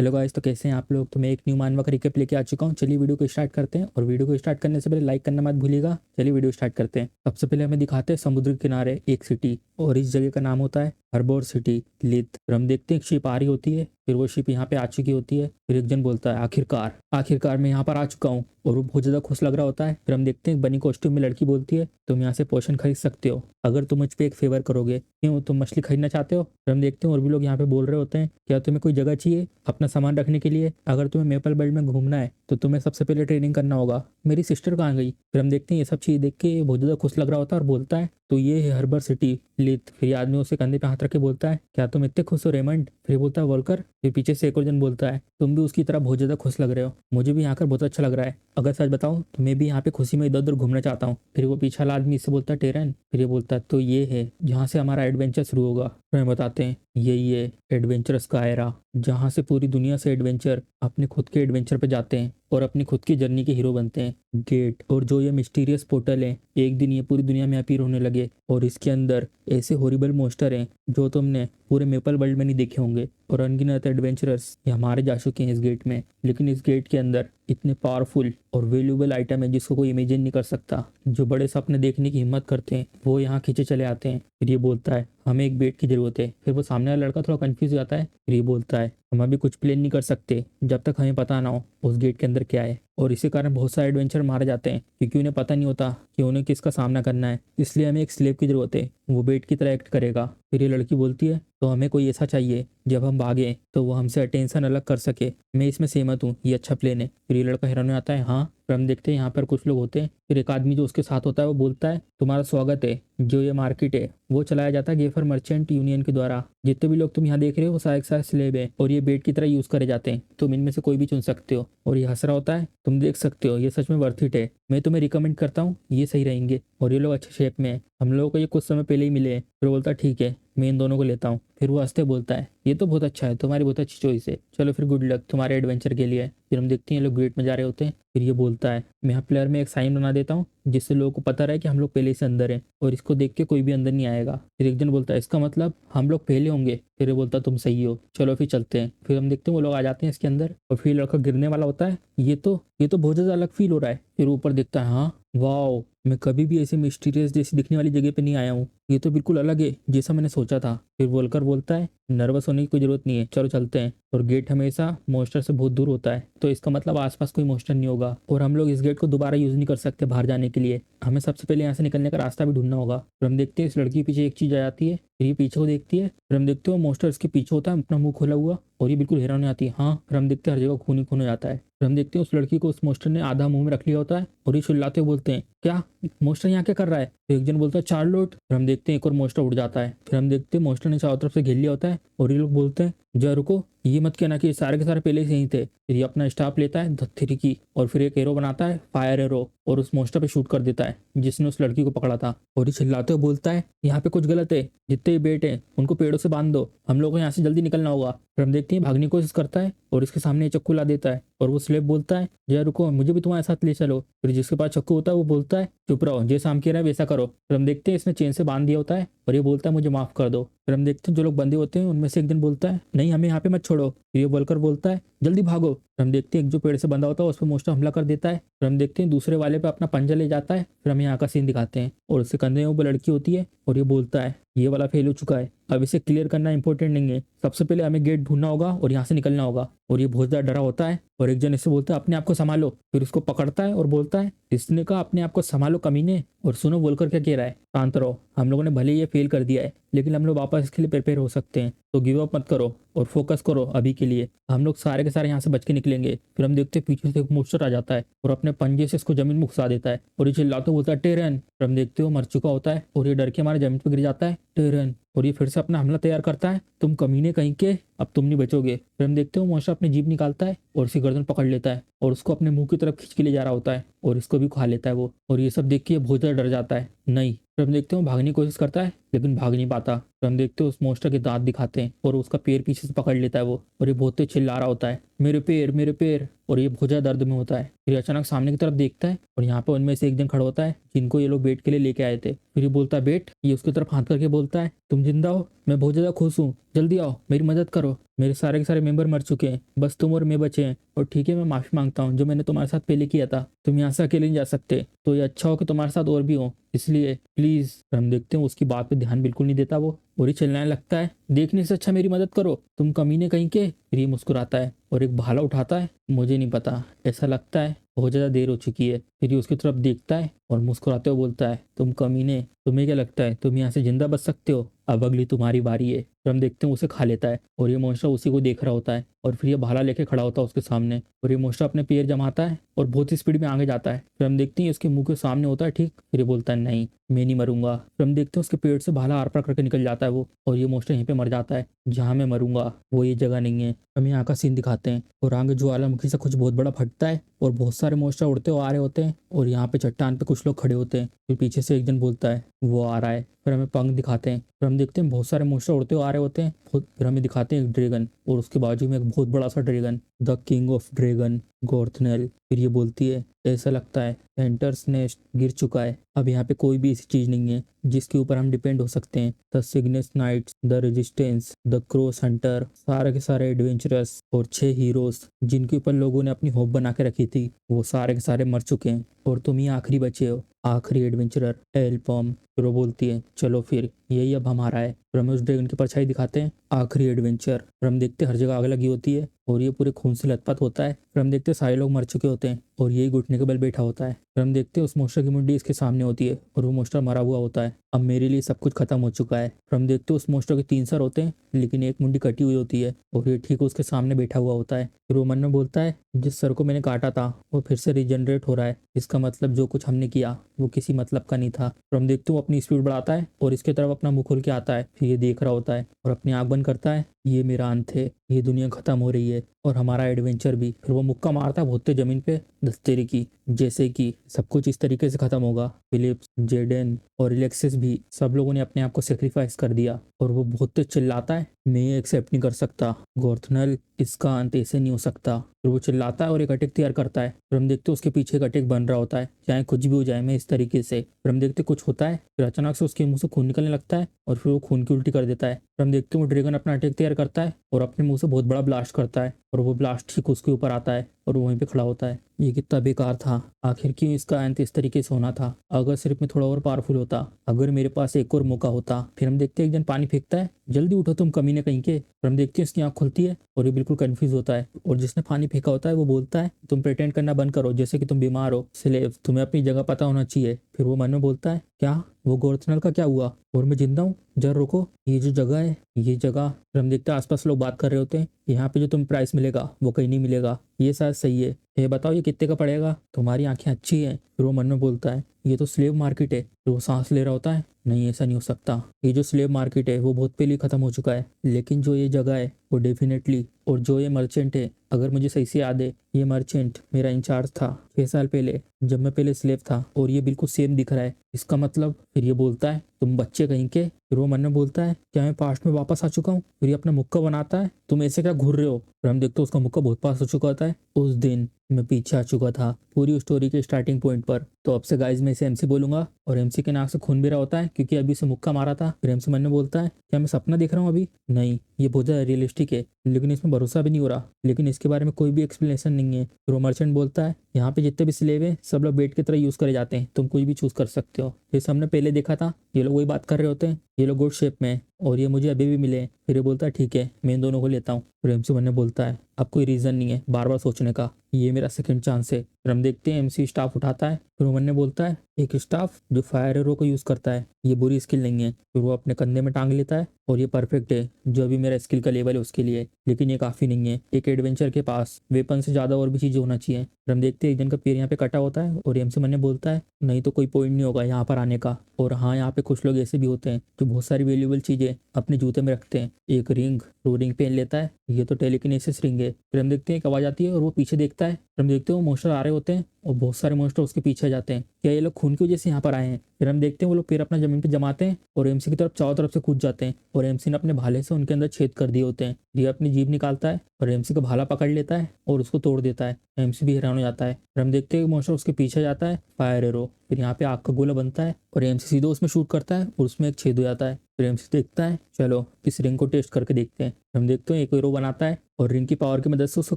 Hello guys, तो कैसे हैं आप लोग। तो मैं एक न्यू मानवा का रिकेप लेके आ चुका हूँ। चलिए वीडियो को स्टार्ट करते हैं, और वीडियो को स्टार्ट करने से पहले लाइक करना मत भूलिएगा। चलिए वीडियो स्टार्ट करते हैं। सबसे पहले हमें दिखाते हैं समुद्र के किनारे एक सिटी, और इस जगह का नाम होता है हर्बोर सिटी लिथ। फिर हम देखते हैं एक शिप आ रही होती है, फिर वो शिप यहाँ पे आ चुकी होती है। फिर एक जन बोलता है आखिरकार आखिरकार मैं यहाँ पर आ चुका हूँ, और वो बहुत ज्यादा खुश लग रहा होता है। फिर हम देखते हैं बनी कॉस्ट्यूम में लड़की बोलती है तुम यहाँ से पोशन खरीद सकते हो अगर तुम मुझ पे एक फेवर करोगे। क्यों, तुम मछली खरीदना चाहते हो। फिर हम देखते हैं और भी लोग यहाँ पे बोल रहे होते हैं क्या तुम्हें कोई जगह चाहिए अपना सामान रखने के लिए। अगर तुम्हें मेपल बेल्ट में घूमना है तो तुम्हें सबसे पहले ट्रेनिंग करना होगा। मेरी सिस्टर कहाँ गई। फिर हम देखते हैं ये सब चीज देख के ये बहुत ज्यादा खुश लग रहा होता है और बोलता है तो ये है हर्बर सिटी लिथ। फिर ये आदमी उसे कंधे पे हाथ रख के बोलता है क्या तुम इतने खुश हो रेमंड। फिर ये बोलता है वॉल्कर। फिर पीछे से एक और जन बोलता है तुम भी उसकी तरह बहुत ज्यादा खुश लग रहे हो, मुझे भी यहाँ कर बहुत अच्छा लग रहा है। अगर सच बताऊं तो मैं भी यहाँ पे खुशी में इधर उधर घूमना चाहता हूँ। फिर वो पीछे वाला आदमी इससे बोलता है टेरन। फिर ये बोलता है तो ये है जहाँ से हमारा एडवेंचर शुरू होगा। फिर हमें बताते हैं यही है एडवेंचरस का एरा, जहाँ से पूरी दुनिया से एडवेंचर अपने खुद के एडवेंचर पे जाते हैं और अपनी खुद की जर्नी के हीरो बनते हैं। गेट और जो ये मिस्टीरियस पोर्टल है, एक दिन ये पूरी दुनिया में अपीयर होने लगे, और इसके अंदर ऐसे हॉरिबल मोस्टर हैं जो तुमने पूरे मेपल वर्ल्ड में नहीं देखे होंगे। और अनगिनत एडवेंचरर्स ये हमारे जा चुके हैं इस गेट में, लेकिन इस गेट के अंदर इतने पावरफुल और वैल्यूएबल आइटम है जिसको कोई इमेजिन नहीं कर सकता। जो बड़े सपने देखने की हिम्मत करते हैं वो यहाँ खींचे चले आते हैं। फिर ये बोलता है हमें एक बेट की जरूरत है। फिर वो सामने वाला लड़का थोड़ा कंफ्यूज हो जाता है। फिर ये बोलता है हम अभी कुछ प्लान नहीं कर सकते जब तक हमें पता ना हो उस गेट के अंदर क्या है। और इसी कारण बहुत सारे एडवेंचर मारे जाते हैं क्योंकि उन्हें पता नहीं होता कि उन्हें किसका सामना करना है। इसलिए हमें एक स्लेव की जरूरत है, वो बेट की तरह एक्ट करेगा। फिर ये लड़की बोलती है तो हमें कोई ऐसा चाहिए जब हम भागे तो वो हमसे अटेंशन अलग कर सके। मैं इसमें सहमत हूँ, ये अच्छा प्लान है। फिर ये लड़का हैरान हो आता है हाँ। फिर हम देखते हैं यहाँ पर कुछ लोग होते हैं। फिर एक आदमी जो उसके साथ होता है वो बोलता है तुम्हारा स्वागत है। जो ये मार्केट है वो चलाया जाता है गेफर मर्चेंट यूनियन के द्वारा। जितने भी लोग तुम यहाँ देख रहे हो वो सारे के सारे स्लेब है और ये बेट की तरह यूज करे जाते हैं। तुम इनमें से कोई भी चुन सकते हो। और ये हंस रहा होता है तुम देख सकते हो ये सच में वर्थ इट है, मैं तुम्हें रिकमेंड करता हूँ, ये सही रहेंगे और ये लोग अच्छे शेप में है। हम लोगों को ये कुछ समय पहले ही मिले हैं। फिर बोलता है ठीक है मैं इन दोनों को लेता हूँ। फिर वो हंसते बोलता है ये तो बहुत अच्छा है, तुम्हारी बहुत अच्छी चॉइस है, चलो फिर गुड लक तुम्हारे एडवेंचर के लिए। फिर हम देखते हैं ये लोग गेट में जा रहे होते हैं। फिर ये बोलता है मैं यहाँ प्लेयर में एक साइन बना देता हूँ जिससे लोगों को पता रहे कि हम लोग पहले से अंदर हैं और इसको देख के कोई भी अंदर नहीं आएगा। फिर एक जन बोलता है इसका मतलब हम लोग पहले होंगे। फिर ये बोलता तुम सही हो, चलो फिर चलते हैं। फिर हम देखते हैं वो लोग आ जाते हैं इसके अंदर, और फिर लड़का गिरने वाला होता है। ये तो बहुत ज्यादा अलग फील हो रहा है। फिर ऊपर देखता है हाँ वाओ, मैं कभी भी ऐसे मिस्टीरियस जैसी दिखने वाली जगह पे नहीं आया हूँ, ये तो बिल्कुल अलग है जैसा मैंने सोचा था। फिर वोल्कर बोलता है नर्वस होने की कोई जरूरत नहीं है, चलो चलते हैं। और गेट हमेशा मोस्टर से बहुत दूर होता है तो इसका मतलब आसपास कोई मोस्टर नहीं होगा और हम लोग इस गेट को दोबारा यूज नहीं कर सकते बाहर जाने के लिए। हमें सबसे पहले यहाँ से निकलने का रास्ता भी ढूंढना होगा। फिर हम देखते हैं इस लड़की के पीछे एक चीज आ जाती है। फिर ये पीछे को देखती है। फिर हम देखते हो मोस्टर इसके पीछे होता है अपना मुंह खोला हुआ, और ये बिल्कुल हैरान हो जाती है हाँ। फिर हम देखते हैं हर जगह खून ही खून हो जाता है। फिर हम देखते हैं उस लड़की को उस मोस्टर ने आधा मुंह में रख लिया होता है, और ये चिल्लाते हुए बोलते हैं क्या मोस्टर यहाँ क्या कर रहा है। तो एक जन बोलता है चार्लोट। फिर हम देखते हैं एक और मोस्टर उड़ जाता है। फिर हम देखते हैं मोस्टर ने चारों तरफ से घेर लिया होता है, और ये लोग बोलते हैं जरा रुको, ये मत कहना कि ये सारे के सारे पहले से ही थे। फिर ये अपना स्टाफ लेता है धत्थरी की, और फिर एक एरो बनाता है फायर एरो, और उस मोस्टर पे शूट कर देता है जिसने उस लड़की को पकड़ा था। और ये चिल्लाते हुए बोलता है यहाँ पे कुछ गलत है, जितने बेट हैं उनको पेड़ों से बांध दो, हम लोग को यहाँ से जल्दी निकलना होगा। फिर हम देखते हैं भागने की कोशिश करता है और इसके सामने चक्कू ला देता है, और वो स्लेब बोलता है जरा रुको मुझे भी तुम्हारे साथ ले चलो। फिर जिसके पास चक्कू होता है वो बोलता है चुप रहो, जैसा हम कह रहे हैं वैसा करो। फिर हम देखते हैं इसने चेन से बांध दिया होता है, और ये बोलता है मुझे माफ कर दो। फिर हम देखते हैं जो लोग बंदे होते हैं उनमें से एक दिन बोलता है नहीं हमें यहाँ पे मत छोड़ो। फिर ये बोलकर बोलता है जल्दी भागो। फिर हम देखते हैं एक जो पेड़ से बंधा होता है उस पर मोस्टर हमला कर देता है। फिर हम देखते हैं दूसरे वाले पे अपना पंजा ले जाता है। फिर हम यहाँ का सीन दिखाते हैं, और उसके कंधे में वो लड़की होती है, और ये बोलता है ये वाला फेल हो चुका है, अब इसे क्लियर करना इंपॉर्टेंट नहीं है, सबसे पहले हमें गेट ढूंढना होगा और यहाँ से निकलना होगा। और ये बहुत ज्यादा डरा होता है, और एक जन इससे बोलता है अपने आप को संभालो। फिर उसको पकड़ता है और बोलता है इसने कहा अपने आप को संभालो कमीने। और सुनो बोलकर क्या कह रहा है, शांत रहो, हम लोगों ने भले ही ये फेल कर दिया है लेकिन हम लोग वापस इसके लिए प्रिपेयर हो सकते हैं, तो गिव अप मत करो और फोकस करो अभी के लिए, हम लोग सारे के सारे यहाँ से बच के निकलेंगे। फिर हम देखते हैं पीछे से एक मोस्टर आ जाता है और अपने पंजे से इसको जमीन में घुसा देता है, और ये चिल्लाते बोलता है टेरन। फिर हम देखते हो मर चुका होता है, और ये डर के हमारे जमीन पर गिर जाता है टेरन। और ये फिर से अपना हमला तैयार करता है, तुम कमीने कहीं के, अब तुम नहीं बचोगे। फिर हम देखते हो मोस्टर अपनी जीभ निकालता है और इसकी गर्दन पकड़ लेता है और उसको अपने मुंह की तरफ खींच के ले जा रहा होता है, और इसको भी खा लेता है वो। और ये सब देख के बहुत ज्यादा डर जाता है नहीं। फिर हम देखते हो भागने की कोशिश करता है, लेकिन भाग नहीं पाता। फिर हम देखते हैं उस मॉन्स्टर के दांत दिखाते हैं और उसका पैर पीछे से पकड़ लेता है वो, और ये बहुत तेज चिल्ला रहा होता है, मेरे पैर मेरे पैर, और ये बहुत ज्यादा दर्द में होता है। फिर अचानक सामने की तरफ देखता है और यहाँ पे उनमें से एक जन खड़ा होता है जिनको ये लोग बेट के लिए लेके आए थे। फिर ये बोलता है बेट, ये उसकी तरफ हाथ करके बोलता है तुम जिंदा हो, मैं बहुत ज्यादा खुश हूँ, जल्दी आओ मेरी मदद करो, मेरे सारे के सारे मेंबर मर चुके हैं, बस तुम और मैं बचे हैं। और ठीक है, मैं माफी मांगता हूँ जो मैंने तुम्हारे साथ पहले किया था, तुम यहाँ से अकेले नहीं जा सकते, तो ये अच्छा हो कि तुम्हारे साथ और भी हो, इसलिए प्लीज। हम देखते हैं उसकी बात पे ध्यान बिल्कुल नहीं देता वो, और ये चिल्लाने लगता है देखने से अच्छा मेरी मदद करो, तुम कमीने कहीं के। फिर ये मुस्कुराता है और एक भाला उठाता है, मुझे नहीं पता, ऐसा लगता है बहुत ज्यादा देर हो चुकी है। फिर ये उसकी तरफ देखता है और मुस्कुराते हुए बोलता है तुम कमीने, तुम्हें क्या लगता है तुम यहाँ से जिंदा बच सकते हो, अब अगली तुम्हारी बारी है। फिर हम देखते हैं उसे खा लेता है और ये मॉन्स्टर उसी को देख रहा होता है, और फिर ये भाला लेके खड़ा होता है उसके सामने, और ये मॉन्स्टर अपने पैर जमाता है और बहुत ही स्पीड में आगे जाता है। फिर हम देखते हैं उसके मुंह के सामने होता है ठीक, फिर ये बोलता है नहीं मैं नहीं मरूंगा। फिर हम देखते हैं उसके पेट से भाला आर पार करके निकल जाता है वो, और ये मॉन्स्टर यहीं पे मर जाता है। जहाँ मैं मरूंगा वो ये जगह नहीं है। हम यहाँ का सीन दिखाते हैं और आगे ज्वालामुखी से कुछ बहुत बड़ा फटता है और बहुत सारे मॉन्स्टर उड़ते हुए आ रहे होते हैं, और यहाँ पे चट्टान पे कुछ लोग खड़े होते हैं। फिर पीछे से एक जन बोलता है वो आ रहा है। फिर हमें पंख दिखाते हैं, फिर हम देखते हैं बहुत सारे मॉन्स्टर उड़ते हुए आ रहे होते हैं। फिर हमें दिखाते हैं एक ड्रैगन और उसके बाजू में एक बहुत बड़ा सा dragon, the king of dragon गोर्थनेल। फिर ये बोलती है ऐसा लगता है एंटर्स नेस्ट गिर चुका है, अब यहाँ पे कोई भी ऐसी चीज नहीं है जिसके ऊपर हम डिपेंड हो सकते हैं। The Cygnus Knights, the Resistance, the Cross Hunter, सारे के सारे एडवेंचरस और 6 हीरोज जिनके ऊपर लोगों ने अपनी होप बना के रखी थी, वो सारे के सारे मर चुके हैं और तुम ही आखिरी बचे हो, आखिरी एडवेंचरर एल्पॉम। फिर वो बोलती है चलो फिर यही अब हमारा है। फिर हमें उस ड्रैगन की परछाई दिखाते हैं, आखिरी एडवेंचर। फिर हम देखते हैं हर जगह आग लगी होती है और ये पूरे खून से लथपथ होता है। फिर हम देखते हैं सारे लोग मर चुके होते हैं और यही घुटने के बल बैठा होता है। फिर हम देखते हैं उस मोस्टर की मुंडी इसके सामने होती है और वो मोस्टर मरा हुआ होता है, अब मेरे लिए सब कुछ खत्म हो चुका है। फिर हम देखते हैं उस मोस्टर के 3 सर होते हैं लेकिन एक मुंडी कटी हुई होती है और ये ठीक उसके सामने बैठा हुआ होता है। फिर वो मन में बोलता है जिस सर को मैंने काटा था वो फिर से रिजनरेट हो रहा है, इसका मतलब जो कुछ हमने किया वो किसी मतलब का नहीं था। फिर हम देखते हैं अपनी स्पीड बढ़ाता है और इसके तरफ अपना मुंह खोल के आता है। फिर ये देख रहा होता है और अपनी आंख बंद करता है, ये मेरा अंत है, ये दुनिया खत्म हो रही है और हमारा एडवेंचर भी। फिर वो मुक्का मारता है बहुत जमीन पे दस्तेरी की, जैसे कि सब कुछ इस तरीके से खत्म होगा। फिलिप्स, जेडन और एलेक्सिस भी सब लोगों ने अपने आप को सेक्रीफाइस कर दिया, और वो बहुत तेज चिल्लाता है मैं ये एक्सेप्ट नहीं कर सकता गोर्थनल, इसका अंत ऐसे नहीं हो सकता। फिर वो चिल्लाता है और एक अटैक तैयार करता है। फिर हम देखते हैं उसके पीछे एक अटैक बन रहा होता है, चाहे कुछ भी हो जाए मैं इस तरीके से। फिर हम देखते कुछ होता है, फिर अचानक से उसके मुंह से खून निकलने लगता है और फिर वो खून की उल्टी कर देता है। फिर हम देखते हैं वो ड्रैगन अपना अटैक तैयार करता है और अपने मुंह से बहुत बड़ा ब्लास्ट करता है, और वो ब्लास्ट ठीक उसके ऊपर आता है और वो वहीं पे खड़ा होता है। ये कितना बेकार था, आखिर क्यों इसका अंत इस तरीके से होना था, अगर सिर्फ मैं थोड़ा और पावरफुल होता, अगर मेरे पास एक और मौका होता। फिर हम देखते हैं एक जन पानी फेंकता है, जल्दी उठो तुम कमीने कहीं के। फिर हम देखते हैं इसकी आंख खुलती है और ये बिल्कुल कंफ्यूज होता है, और जिसने पानी फेंका होता है वो बोलता है तुम प्रिटेंड करना बंद करो जैसे कि तुम बीमार हो, स्लेव तुम्हें अपनी जगह पता होना चाहिए। फिर वो मन में बोलता है क्या वो गोर्थनल का क्या हुआ और मैं जिंदा हूँ, जरा रुको ये जो जगह है ये जगह। फिर हम देखते हैं आसपास लोग बात कर रहे होते हैं, यहाँ पे जो तुम्हें प्राइस मिलेगा वो कहीं नहीं मिलेगा, ये शायद सही है, ये बताओ ये कितने का पड़ेगा, तुम्हारी आंखें अच्छी हैं। फिर वो मन में बोलता है ये तो स्लेव मार्केट है। फिर वो सांस ले रहा होता है, नहीं ऐसा नहीं हो सकता, ये जो स्लेव मार्केट है वो बहुत पहले खत्म हो चुका है, लेकिन जो ये जगह है वो डेफिनेटली, और जो ये मर्चेंट है अगर मुझे सही से याद है ये मर्चेंट मेरा इंचार्ज था 6 साल पहले जब मैं पहले स्लेव था, और ये बिल्कुल सेम दिख रहा है, इसका मतलब। फिर ये बोलता है तुम बच्चे कहीं के। फिर वो मन में बोलता है क्या मैं पास्ट में वापस आ चुका हूँ। फिर ये अपना मुक्का बनाता है, तुम ऐसे क्या घूर रहे हो। फिर हम देखते हो उसका मुक्का बहुत पास हो चुका होता है, उस दिन मैं पीछे आ चुका था पूरी स्टोरी के स्टार्टिंग पॉइंट पर। तो अब से गाइज मैं इसे एमसी बोलूंगा, और एमसी के नाक से खून भी रहा होता है क्योंकि अभी उसे मुक्का मारा था। फिर एमसी मन में बोलता है क्या मैं सपना देख रहा हूँ अभी, नहीं ये बहुत ज्यादा रियलिस्टिक है लेकिन इसमें भरोसा भी नहीं हो रहा, लेकिन इसके बारे में कोई भी एक्सप्लेनेशन नहीं है। फिर वो मर्चेंट बोलता है यहाँ पे जितने भी स्लेव हैं सब लोग बेट की तरह यूज करे जाते हैं, तुम कुछ भी चूज कर सकते हो। जैसे हमने पहले देखा था ये लोग वही बात कर रहे होते हैं, ये लोग गुड शेप में है और ये मुझे अभी भी मिले। फिर ये बोलता है ठीक है मैं इन दोनों को लेता हूँ। फिर एमसी बनने बोलता है अब कोई रीजन नहीं है बार बार सोचने का, ये मेरा सेकंड चांस है। फिर हम देखते हैं एमसी स्टाफ उठाता है, फिर वो बनने बोलता है एक स्टाफ जो फायर एरो को यूज करता है ये बुरी स्किल नहीं है। फिर वो अपने कंधे में टांग लेता है और ये परफेक्ट है जो अभी मेरा स्किल का लेवल है उसके लिए, लेकिन ये काफी नहीं है, एक एडवेंचर के पास वेपन से ज्यादा और भी चीजें होना चाहिए। फिर हम देखते हैं एक जन का पैर यहाँ पे कटा होता है और एमसी बनने बोलता है नहीं तो कोई पॉइंट नहीं होगा यहाँ पर आने का, और हाँ यहाँ पे कुछ लोग ऐसे भी होते हैं जो बहुत सारी वैल्यूएबल चीजें अपने जूते में रखते हैं, एक रिंग, वो रिंग पहन लेता है, ये तो टेलीकिनेसिस रिंग है। फिर हम देखते हैं एक आवाज आती है और वो पीछे देखता है, फिर हम देखते हैं वो मॉन्स्टर आ रहे होते हैं और बहुत सारे मॉन्स्टर उसके पीछे जाते हैं, क्या ये लोग खून की वजह से यहाँ पर आए हैं। फिर हम देखते हैं वो लोग पैर अपना जमीन पे जमाते हैं और एमसी की तरफ चारों तरफ से कूद जाते हैं और एमसी ने अपने भाले से उनके अंदर छेद कर दिए होते हैं। ये अपनी जीभ निकालता है और एमसी का भाला पकड़ लेता है और उसको तोड़ देता है। एमसी भी हैरान हो जाता है। फिर हम देखते हैं कि मॉन्स्टर उसके पीछे जाता है, फायर एरो। फिर यहाँ पे आग का गोला बनता है और एमसी सीधे उसमें शूट करता है और उसमें एक छेद हो जाता है। फिर एमसी देखता है चलो इस रिंग को टेस्ट करके देखते हैं। हम देखते हैं एक एरो बनाता है और रिंग की पावर की मदद से उसको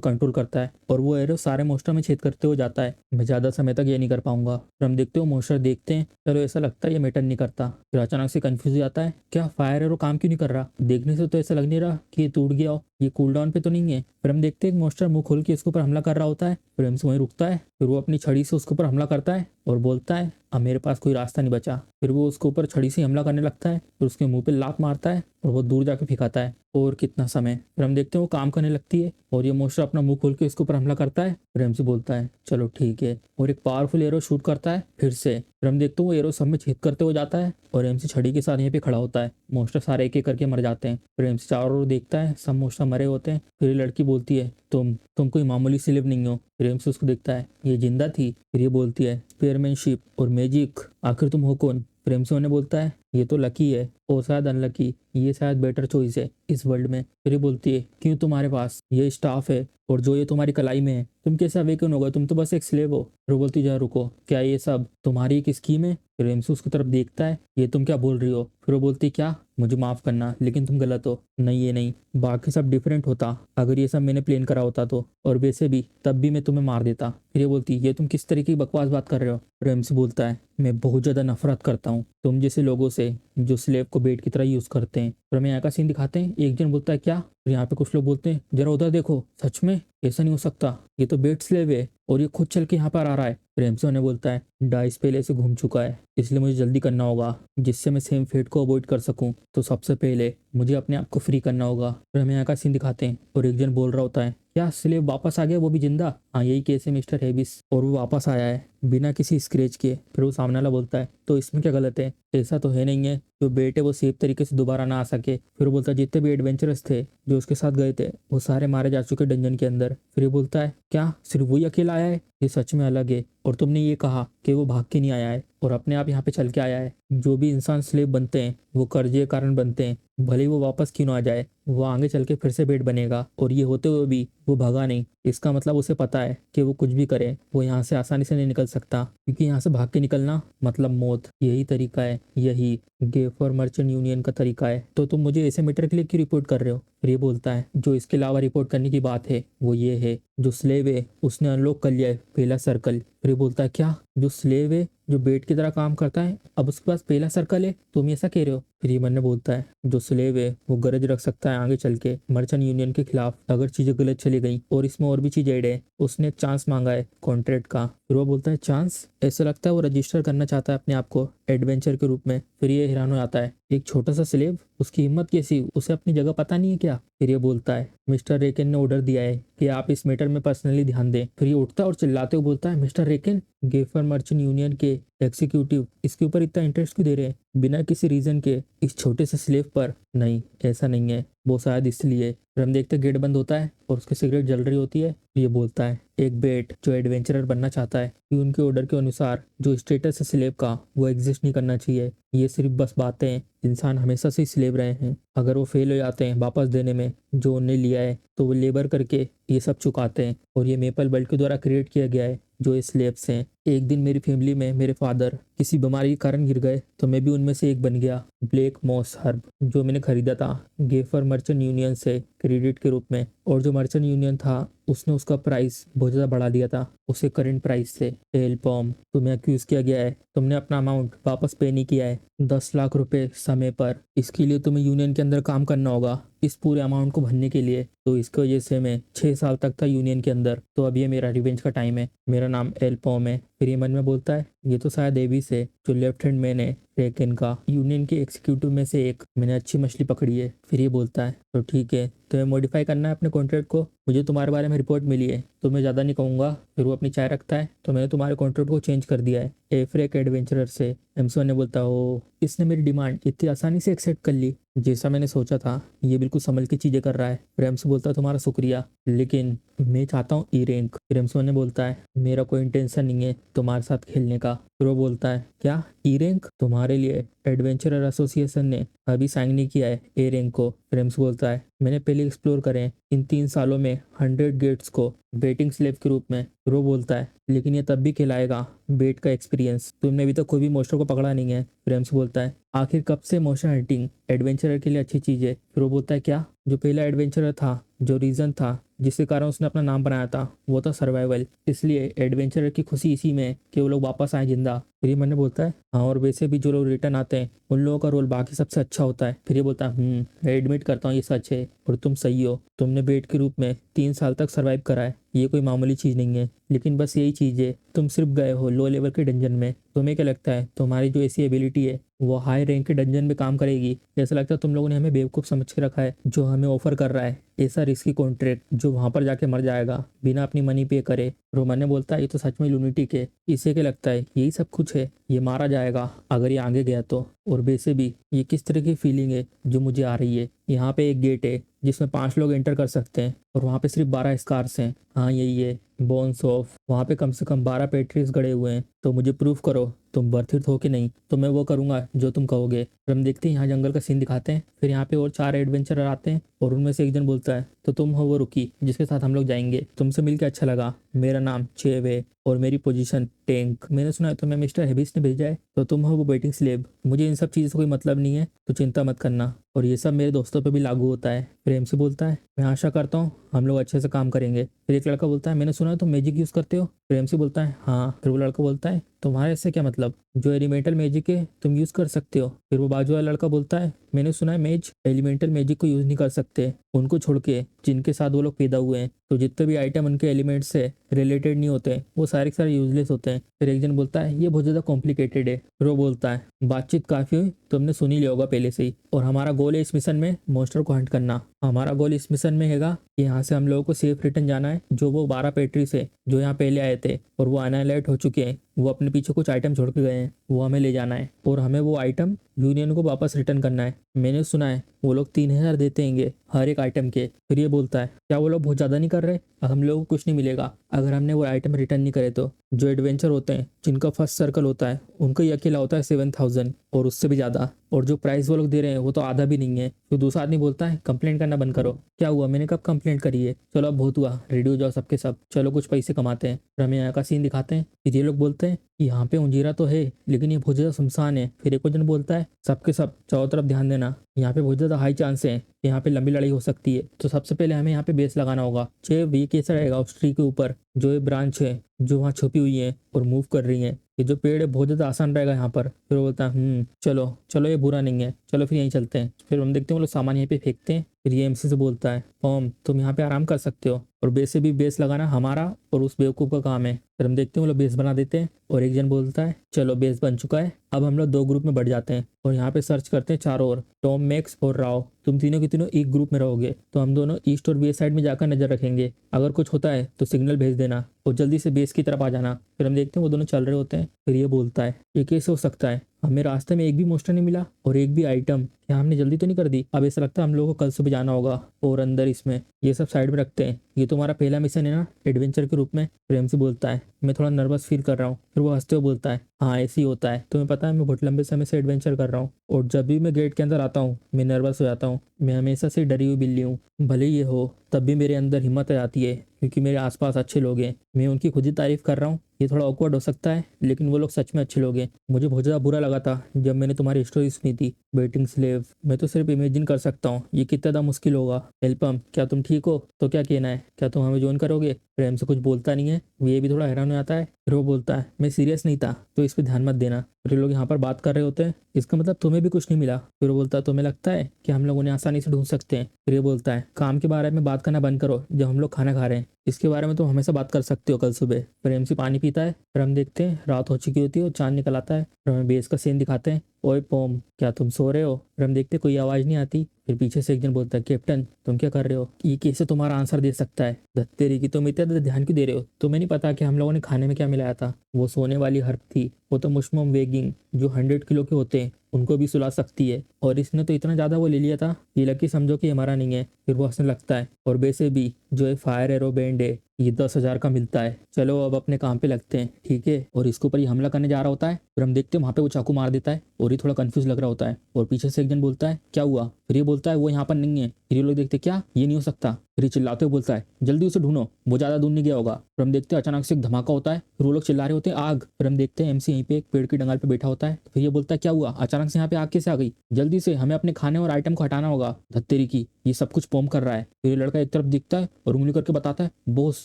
कंट्रोल करता है और वो एरो सारे मोस्टर में छेद करते हुए जाता है। मैं ज्यादा समय तक ये नहीं कर पाऊंगा। फिर हम देखते हो मोस्टर देखते हैं, चलो ऐसा लगता है ये मैटर नहीं करता। फिर अचानक से कंफ्यूज हो जाता है, क्या फायर एरो काम क्यों नहीं कर रहा? देखने से तो ऐसा लग नहीं रहा कि ये टूट गया हो, ये कूल डाउन पे तो नहीं है। फिर हम देखते हैं मोस्टर मुंह खोल के इसके ऊपर हमला कर रहा होता है। फिर एमसी वहीं रुकता है। फिर वो अपनी छड़ी से उसके ऊपर हमला करता है और बोलता है अब मेरे पास कोई रास्ता नहीं बचा। फिर वो उसके ऊपर छड़ी से हमला करने लगता है। फिर उसके मुंह पे लात मारता है और वो दूर जाके फेंकाता है। और कितना समय। फिर हम देखते हैं वो काम करने लगती है और ये मोस्टर अपना मुंह खोल के इसके ऊपर हमला करता है। फिर एमसी बोलता है चलो ठीक है और एक पावरफुल एरो शूट करता है फिर से। फिर हम देखते हैं वो एरो सब में छेद करते हुए जाता है और एमसी छड़ी के साथ यहीं पे खड़ा होता है। मोस्टर सारे एक एक करके मर जाते हैं। फिर एमसी चारों ओर देखता है, सब मोस्टर मरे होते हैं। फिर ये लड़की बोलती है तुम कोई मामूली स्लेव नहीं हो। फिर एमसी उसको देखता है, ये जिंदा थी? फिर ये बोलती है स्पेयरमैनशिप और मैजिक, आखिर तुम हो कौन? फिर एमसी उन्हें बोलता है ये तो लकी है और शायद अनलकी, ये शायद बेटर चॉइस है इस वर्ल्ड में। फिर ये बोलती है क्यों तुम्हारे पास ये स्टाफ है और जो ये तुम्हारी कलाई में है, तुम कैसे अवेकन होगा? तुम तो बस एक स्लेव हो। फिर वो बोलती जा रुको, क्या ये सब तुम्हारी एक स्कीम है? फिर एमसी उसकी तरफ देखता है, ये तुम क्या बोल रही हो? फिर वो बोलती क्या, मुझे माफ करना लेकिन तुम गलत हो। नहीं ये नहीं, बाकी सब डिफरेंट होता अगर ये सब मैंने प्लान करा होता तो, और वैसे भी तब भी मैं तुम्हें मार देता। फिर ये बोलती ये तुम किस तरीके की बकवास बात कर रहे हो? फिर एमसी बोलता है मैं बहुत ज्यादा नफरत करता हूँ तुम जैसे लोगों से जो स्लेव को बेट की तरह यूज करते हैं। फिर हमें यहाँ का सीन दिखाते हैं, एक जन बोलता है क्या? फिर यहाँ पे कुछ लोग बोलते हैं जरा उधर देखो, सच में ऐसा नहीं हो सकता, ये तो बेट स्लेव है और ये खुद चल के यहाँ पर आ रहा है। फिर एमसी ने बोलता है डाइस पहले से घूम चुका है इसलिए मुझे जल्दी करना होगा जिससे मैं सेम फेट को अवॉइड कर सकूं। तो सबसे पहले मुझे अपने आप को फ्री करना होगा। फिर हमें यहाँ का सीन दिखाते हैं और एक जन बोल रहा होता है क्या स्लेव वापस आ गया, वो भी जिंदा? हाँ यही केस है मिस्टर हेबिस, और वो वापस आया है बिना किसी स्क्रैच के। फिर वो सामने वाला बोलता है तो इसमें क्या गलत है? ऐसा तो है नहीं है जो बेटे वो सेफ तरीके से दोबारा ना आ सके। फिर वो बोलता है जितने भी एडवेंचरस थे जो उसके साथ गए थे वो सारे मारे जा चुके डंजन के अंदर। फिर ये बोलता है क्या सिर्फ वही अकेला आया है? ये सच में अलग है और तुमने ये कहा कि वो भाग के नहीं आया है और अपने आप यहाँ पे चल के आया है। जो भी इंसान स्लेव बनते हैं वो कर्जे के कारण बनते हैं, भले ही वो वापस क्यों ना आ जाए वो आगे चल के फिर से बेट बनेगा। और ये होते हुए भी वो भगा नहीं, इसका मतलब उसे पता है कि वो कुछ भी करे वो यहाँ से आसानी से नहीं निकल सकता, क्योंकि यहाँ से भाग के निकलना मतलब मौत। यही तरीका है, यही गेफ और मर्चेंट यूनियन का तरीका है। तो तुम मुझे ऐसे मैटर के लिए क्यों रिपोर्ट कर रहे हो? फिर ये बोलता है जो इसके अलावा रिपोर्ट करने की बात है वो ये है जो स्लेव है उसने अनलॉक कर लिया है पहला सर्कल। फिर ये बोलता है क्या, जो स्लेव है जो बेट की तरह काम करता है अब उसके पास पहला सर्कल है, तुम ऐसा कह रहे हो? फिर ये मन ने बोलता है जो स्लेव है वो गरज रख सकता है आगे चल के मर्चेंट यूनियन के खिलाफ अगर चीजें गलत चली गई, और इसमें और भी चीज ऐड है। उसने एक चांस मांगा है कॉन्ट्रैक्ट का। फिर वो बोलता है चांस? ऐसा लगता है वो रजिस्टर करना चाहता है अपने आप को एडवेंचर के रूप में। फिर ये हैरान हो जाता है, एक छोटा सा स्लेव, उसकी हिम्मत कैसी, उसे अपनी जगह पता नहीं है क्या? फिर ये बोलता है मिस्टर रेकन ने ऑर्डर दिया है कि आप इस मैटर में पर्सनली ध्यान दें। फिर ये उठता है और चिल्लाते हुए बोलता है मिस्टर रेकन, गेफर मर्चेंट यूनियन के एग्जीक्यूटिव इसके ऊपर इतना इंटरेस्ट क्यों दे रहे हैं बिना किसी रीजन के इस छोटे से स्लेव पर? नहीं ऐसा नहीं है, वो शायद इसलिए। फिर हम देखते गेट बंद होता है और उसकी सिगरेट जल रही होती है। ये बोलता है एक बेट जो एडवेंचरर बनना चाहता है कि उनके ऑर्डर के अनुसार जो स्टेटस है स्लेव का वो एग्जिस्ट नहीं करना चाहिए। ये सिर्फ बस बातें हैं, इंसान हमेशा से स्लेव रहे हैं। अगर वो फेल हो जाते हैं वापस देने में जो उन्हें लिया है तो वो लेबर करके ये सब चुकाते हैं। और ये मेपल वर्ल्ड के द्वारा क्रिएट किया गया है जो स्लेव्स हैं। एक दिन मेरी फैमिली में मेरे फादर किसी बीमारी के कारण गिर गए तो मैं भी उनमें से एक बन गया। ब्लैक मॉस हर्ब जो मैंने खरीदा था गेफर मर्चेंट यूनियन से क्रेडिट के रूप में, और जो मर्चेंट यूनियन था उसने उसका प्राइस बहुत ज़्यादा बढ़ा दिया था उसे करंट प्राइस से। एल्पॉम तुम्हें अक्यूज किया गया है, तुमने अपना अमाउंट वापस पे नहीं किया है 10 लाख रुपए समय पर। इसके लिए तुम्हें यूनियन के अंदर काम करना होगा इस पूरे अमाउंट को भरने के लिए। तो इसकी वजह से मैं 6 साल तक था यूनियन के अंदर, तो अब ये मेरा रिवेंज का टाइम है। मेरा नाम एल्पॉम है। फिर ये मन में बोलता है ये तो शायद एविस है जो लेफ्ट हैंड मैन है रेकन का, यूनियन के एग्जीक्यूटिव में से एक। मैंने अच्छी मछली पकड़ी है। फिर ये बोलता है तो ठीक है, तुम्हें मॉडिफाई करना है अपने कॉन्ट्रैक्ट को, मुझे तुम्हारे बारे में रिपोर्ट मिली है तो मैं ज़्यादा नहीं कहूँगा। फिर वो अपनी चाय रखता है, तो मैंने तुम्हारे कॉन्ट्रैक्ट को चेंज कर दिया है एफ्रेक एडवेंचरर से। एमसी ने बोलता हो इसने मेरी डिमांड इतनी आसानी से एक्सेप्ट कर ली, जैसा मैंने सोचा था ये बिल्कुल संभल की चीज़ें कर रहा है। फिर एमसी बोलता तुम्हारा शुक्रिया, लेकिन मैं चाहता हूँ ई रैंक। फिर एमसी बोलता है मेरा कोई इंटेंशन नहीं है तुम्हारे साथ खेलने का। फिर वो बोलता है क्या ई रैंक? तुम्हारे लिए एडवेंचरर एसोसिएशन ने अभी साइन नहीं किया है ए रैंक को। फिर एमसी बोलता है मैंने पहले एक्सप्लोर करे इन 3 सालों में 100 गेट्स को बेटिंग स्लेव के रूप में। फिर वो बोलता है लेकिन ये तब भी खिलाएगा बेट का एक्सपीरियंस, तुमने अभी तक कोई भी मोस्टर को पकड़ा नहीं है। फिर एमसी बोलता है आखिर कब से मोशन हंटिंग एडवेंचरर के लिए अच्छी चीज है? फिर वो बोलता है क्या? जो पहला एडवेंचरर था, जो रीजन था जिसके कारण उसने अपना नाम बनाया था, वो था सर्वाइवल। इसलिए एडवेंचरर की खुशी इसी में है कि वो लोग वापस आए जिंदा। फिर ये मैंने बोलता है हाँ, और वैसे भी जो लोग रिटर्न आते हैं उन लोगों का रोल बाकी सबसे अच्छा होता है। फिर ये बोलता है मैं एडमिट करता हूँ ये सच है और तुम सही हो। तुमने बेट के रूप में 3 साल तक सर्वाइव करा है, ये कोई मामूली चीज नहीं है। लेकिन बस यही चीज है, तुम सिर्फ गए हो लो लेवल के डंजन में। तुम्हें क्या लगता है तुम्हारी जो ऐसी एबिलिटी है वो हाई रैंक के डंजन में काम करेगी? ऐसा लगता है तुम लोगों ने हमें बेवकूफ़ समझ के रखा है। जो हमें ऑफर कर रहा है ऐसा रिस्की कॉन्ट्रैक्ट, जो वहां पर जाके मर जाएगा बिना अपनी मनी पे करे। रोमन ने बोलता है ये तो सच में लूनिटिक है, इसे क्या लगता है यही सब कुछ है? ये मारा जाएगा अगर ये आगे गया तो। और वैसे भी ये किस तरह की फीलिंग है जो मुझे आ रही है? यहाँ पे एक गेट है जिसमें 5 लोग एंटर कर सकते हैं और वहाँ पे सिर्फ 12 स्कार्स हैं। हाँ यही है बोन्स ऑफ। वहाँ पे कम से कम 12 पेट्रीज गड़े हुए हैं। तो मुझे प्रूफ करो तुम बर्थित हो कि नहीं, तो मैं वो करूंगा जो तुम कहोगे। फिर हम देखते हैं यहाँ जंगल का सीन दिखाते हैं। फिर यहाँ पे और 4 एडवेंचरर आते हैं और उनमें से एक जन बोलता है तो तुम हो वो रुकी जिसके साथ हम लोग जाएंगे, तुमसे मिलकर अच्छा लगा। मेरा नाम चेव है और मेरी पोजीशन टैंक। मैंने सुना है तुम्हें मिस्टर हेबिस ने भेजा है, तो तुम हो वो बेटिंग स्लेव। मुझे इन सब चीज़ों से कोई मतलब नहीं है, तो चिंता मत करना। और ये सब मेरे दोस्तों पे भी लागू होता है। फिर एमसी बोलता है मैं आशा करता हूँ हम लोग अच्छे से काम करेंगे। फिर एक लड़का बोलता है मैंने सुना है तुम मैजिक यूज़ करते हो। फिर एमसी बोलता है हाँ। फिर वो लड़का बोलता है तुम्हारे इससे क्या मतलब? जो एलिमेंटल मैजिक है तुम यूज़ कर सकते हो। फिर वो बाजू वाला लड़का बोलता है मैंने सुना है मेज एलिमेंटल मैजिक को यूज़ नहीं कर सकते, उनको छोड़ के जिनके साथ वो लोग पैदा हुए हैं। तो जितने भी आइटम उनके एलिमेंट से रिलेटेड नहीं होते वो सारे के सारे यूजलेस होते हैं। फिर एक जन बोलता है ये बहुत ज़्यादा कॉम्प्लिकेटेड है। फिर वो बोलता है बातचीत काफ़ी हुई, तुमने सुन ही लिया होगा पहले से ही। और हमारा गोल है इस मिशन में मॉन्स्टर को हंट करना। हमारा गोल इस मिशन में हैगा कि यहाँ से हम लोगों को सेफ रिटर्न जाना है। जो वो 12 पेट्री से जो यहाँ पहले आए थे और वो अनाइलेट हो चुके हैं, वो अपने पीछे कुछ आइटम छोड़ के गए हैं, वो हमें ले जाना है और हमें वो आइटम यूनियन को वापस रिटर्न करना है। मैंने सुना है वो लोग 3000 देते हैंगे हर एक आइटम के। फिर ये बोलता है क्या वो लोग बहुत ज़्यादा नहीं कर रहे? हम लोगों को कुछ नहीं मिलेगा अगर हमने वो आइटम रिटर्न नहीं करे तो। जो एडवेंचर होते हैं जिनका फर्स्ट सर्कल होता है उनका ही अकेला होता है 7000 और उससे भी ज़्यादा। और जो प्राइस वो लोग दे रहे हैं वो तो आधा भी नहीं है। तो दूसरा आदमी बोलता है कंप्लेंट करना बंद करो। क्या हुआ? मैंने कब कंप्लेंट करी है? चलो अब बहुत हुआ, रेडी हो जाओ सबके सब, चलो कुछ पैसे कमाते हैं। फिर हमें यहाँ का सीन दिखाते हैं। फिर ये लोग बोलते हैं कि यहाँ पे उंजीरा तो है लेकिन ये बहुत ज़्यादा सुनसान है। फिर एक जन बोलता है सबके सब चारों तरफ ध्यान देना, यहाँ पे बहुत ज़्यादा हाई चांस है यहाँ पे लंबी लड़ाई हो सकती है। तो सबसे पहले हमें यहाँ पे बेस लगाना होगा। ये कैसा रहेगा उस ट्री के ऊपर जो ये ब्रांच है जो वहाँ छुपी हुई है और मूव कर रही है, ये जो पेड़ है बहुत ज़्यादा आसान रहेगा यहाँ पर। फिर वो बोलता है चलो चलो ये बुरा नहीं है, चलो फिर यहीं चलते हैं। फिर हम देखते हैं वो लोग सामान यहीं पे फेंकते हैं। फिर ये एमसी से बोलता है ओम तुम यहाँ पे आराम कर सकते हो और बेस से भी बेस लगाना हमारा और उस बेवकूफ़ का काम है। फिर हम देखते हैं वो लोग बेस बना देते हैं और एक जन बोलता है चलो बेस बन चुका है, अब हम लोग 2 ग्रुप में बढ़ जाते हैं और यहाँ पे सर्च करते हैं चारों ओर। टॉम, मैक्स और राव, तुम तीनों के तीनों एक ग्रुप में रहोगे, तो हम दोनों ईस्ट और वेस्ट साइड में जाकर नजर रखेंगे। अगर कुछ होता है तो सिग्नल भेज देना और जल्दी से बेस की तरफ आ जाना। फिर हम देखते हैं वो दोनों चल रहे होते हैं। फिर ये बोलता है ये कैसे हो सकता है? हमें रास्ते में एक भी मोस्टर नहीं मिला और एक भी आइटम, क्या हमने जल्दी तो नहीं कर दी? अब ऐसा लगता है हम लोगों को कल सुबह जाना होगा। और अंदर इसमें ये सब साइड में रखते हैं, ये तुम्हारा पहला मिशन है ना एडवेंचर के रूप में? प्रेम से बोलता है मैं थोड़ा नर्वस फील कर रहा हूँ। फिर वो हंसते हुए बोलता है हाँ ऐसे ही होता है, तुम्हें पता है मैं बहुत लंबे समय से एडवेंचर कर रहा हूँ और जब भी मैं गेट के अंदर आता हूँ मैं नर्वस हो जाता हूँ। मैं हमेशा से डरी हुई बिल्ली हूँ, भले ये हो तब भी मेरे अंदर हिम्मत आ जाती है क्योंकि मेरे आसपास अच्छे लोग हैं। मैं उनकी खुद ही तारीफ कर रहा हूँ, ये थोड़ा ऑकवर्ड हो सकता है लेकिन वो लोग सच में अच्छे लोग हैं। मुझे बहुत ज़्यादा बुरा लगा था जब मैंने तुम्हारी स्टोरी सुनी थी बेटिंग स्लेव। मैं तो सिर्फ इमेजिन कर सकता हूँ ये कितना ज़्यादा मुश्किल होगा। हेल्पम, क्या तुम ठीक हो? तो क्या कहना है, क्या तुम हमें ज्वाइन करोगे? प्रेम से कुछ बोलता नहीं है, ये भी थोड़ा हैरान हो जाता है। फिर वो बोलता है मैं सीरियस नहीं था तो इस पर ध्यान मत देना। फिर लोग यहाँ पर बात कर रहे होते हैं, इसका मतलब तुम्हें भी कुछ नहीं मिला? फिर वो बोलता है तुम्हें लगता है कि हम लोग उन्हें आसानी से ढूंढ सकते हैं? फिर ये बोलता है काम के बारे में बात करना बंद करो जब हम लोग खाना खा रहे हैं, इसके बारे में तुम हमेशा बात कर सकते हो कल सुबह। प्रेम से पानी पीता है। फिर हम देखते हैं रात हो चुकी होती है और चांद निकल आता है। फिर हमें बेस का सीन दिखाते हैं। ओए पोम, क्या तुम सो रहे हो? फिर हम देखते कोई आवाज़ नहीं आती। फिर पीछे से एक जन बोलता है कैप्टन तुम क्या कर रहे हो? ये कैसे तुम्हारा आंसर दे सकता है? धत्तेरी की, तुम इतना ध्यान क्यों दे रहे हो? तुम्हें नहीं पता कि हम लोगों ने खाने में क्या मिलाया था? वो सोने वाली हर्ब थी, वो तो मुश्मम वेगिंग जो 100 किलो के होते हैं उनको भी सुला सकती है। और इसने तो इतना ज़्यादा वो ले लिया था ये लकी समझो कि हमारा नहीं है। फिर वो हंसने लगता है और वैसे भी जो ये फायर एरो बैंड है ये 10,000 का मिलता है। चलो अब अपने काम पे लगते हैं, ठीक है। और इसके ऊपर ये हमला करने जा रहा होता है। फिर हम देखते हैं वहाँ पे वो चाकू मार देता है और ये थोड़ा कंफ्यूज लग रहा होता है। और पीछे से एक जन बोलता है क्या हुआ। फिर ये बोलता है वो यहाँ पर नहीं है। फिर ये लोग देखते क्या ये नहीं हो सकता। फिर ये चिल्लाते हुए बोलता है जल्दी उसे ढूंढो, वो ज्यादा दूर नहीं गया होगा। फिर हम देखते हैं अचानक से एक धमाका होता है। फिर वो लोग चिल्ला रहे होते हैं आग। फिर हम देखते हैं एमसी यहीं पे एक पेड़ की डंगाल पे बैठा होता है। फिर ये बोलता है क्या हुआ, अचानक से यहाँ पे आग कैसे आ गई, जल्दी से हमें अपने खाने और आइटम को हटाना होगा। धत्तेरी की ये सब कुछ पॉम कर रहा है। फिर ये लड़का एक तरफ दिखता है और उंगली करके बताता है बॉस।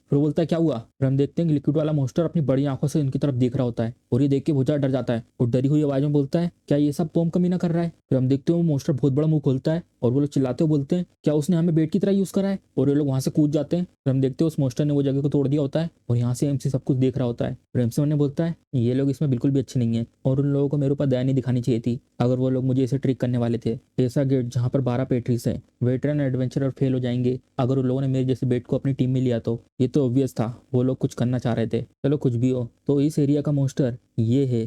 फिर वो बोलता है क्या हुआ। फिर हम देखते हैं कि लिक्विड वाला मोस्टर अपनी बड़ी आंखों से इनकी तरफ देख रहा होता है और ये देख के बहुत ज्यादा डर जाता है और डरी हुई आवाज में बोलता है क्या ये सब पॉम कमी ना कर रहा है। फिर हम देखते हैं वो मोस्टर बहुत बड़ा मुंह खोलता है और वो लोग चिल्लाते हुए बोलते हैं क्या उसने हमें बेट की तरह यूज करा है। और ये लोग वहां से कूद जाते हैं। फिर हम देखते हैं उस मोस्टर ने वो जगह को तोड़ दिया होता है और यहाँ से एमसी सब कुछ देख रहा होता है। फिर एमसी ने बोलता है ये लोग इसमें बिल्कुल भी अच्छे नहीं है और उन लोगों को मेरे ऊपर दया नहीं दिखानी चाहिए थी अगर वो लोग मुझे इसे ट्रिक करने वाले थे। ऐसा गेट जहाँ पर 12 पेट्रीज है, वेटरन एडवेंचरर फेल हो जाएंगे अगर उन लोगों ने मेरे जैसे बेट को अपनी टीम में लिया तो। ये तो ऑब्वियस था वो लोग कुछ करना चाह रहे थे। चलो कुछ भी हो, तो इस एरिया का मोस्टर ये है।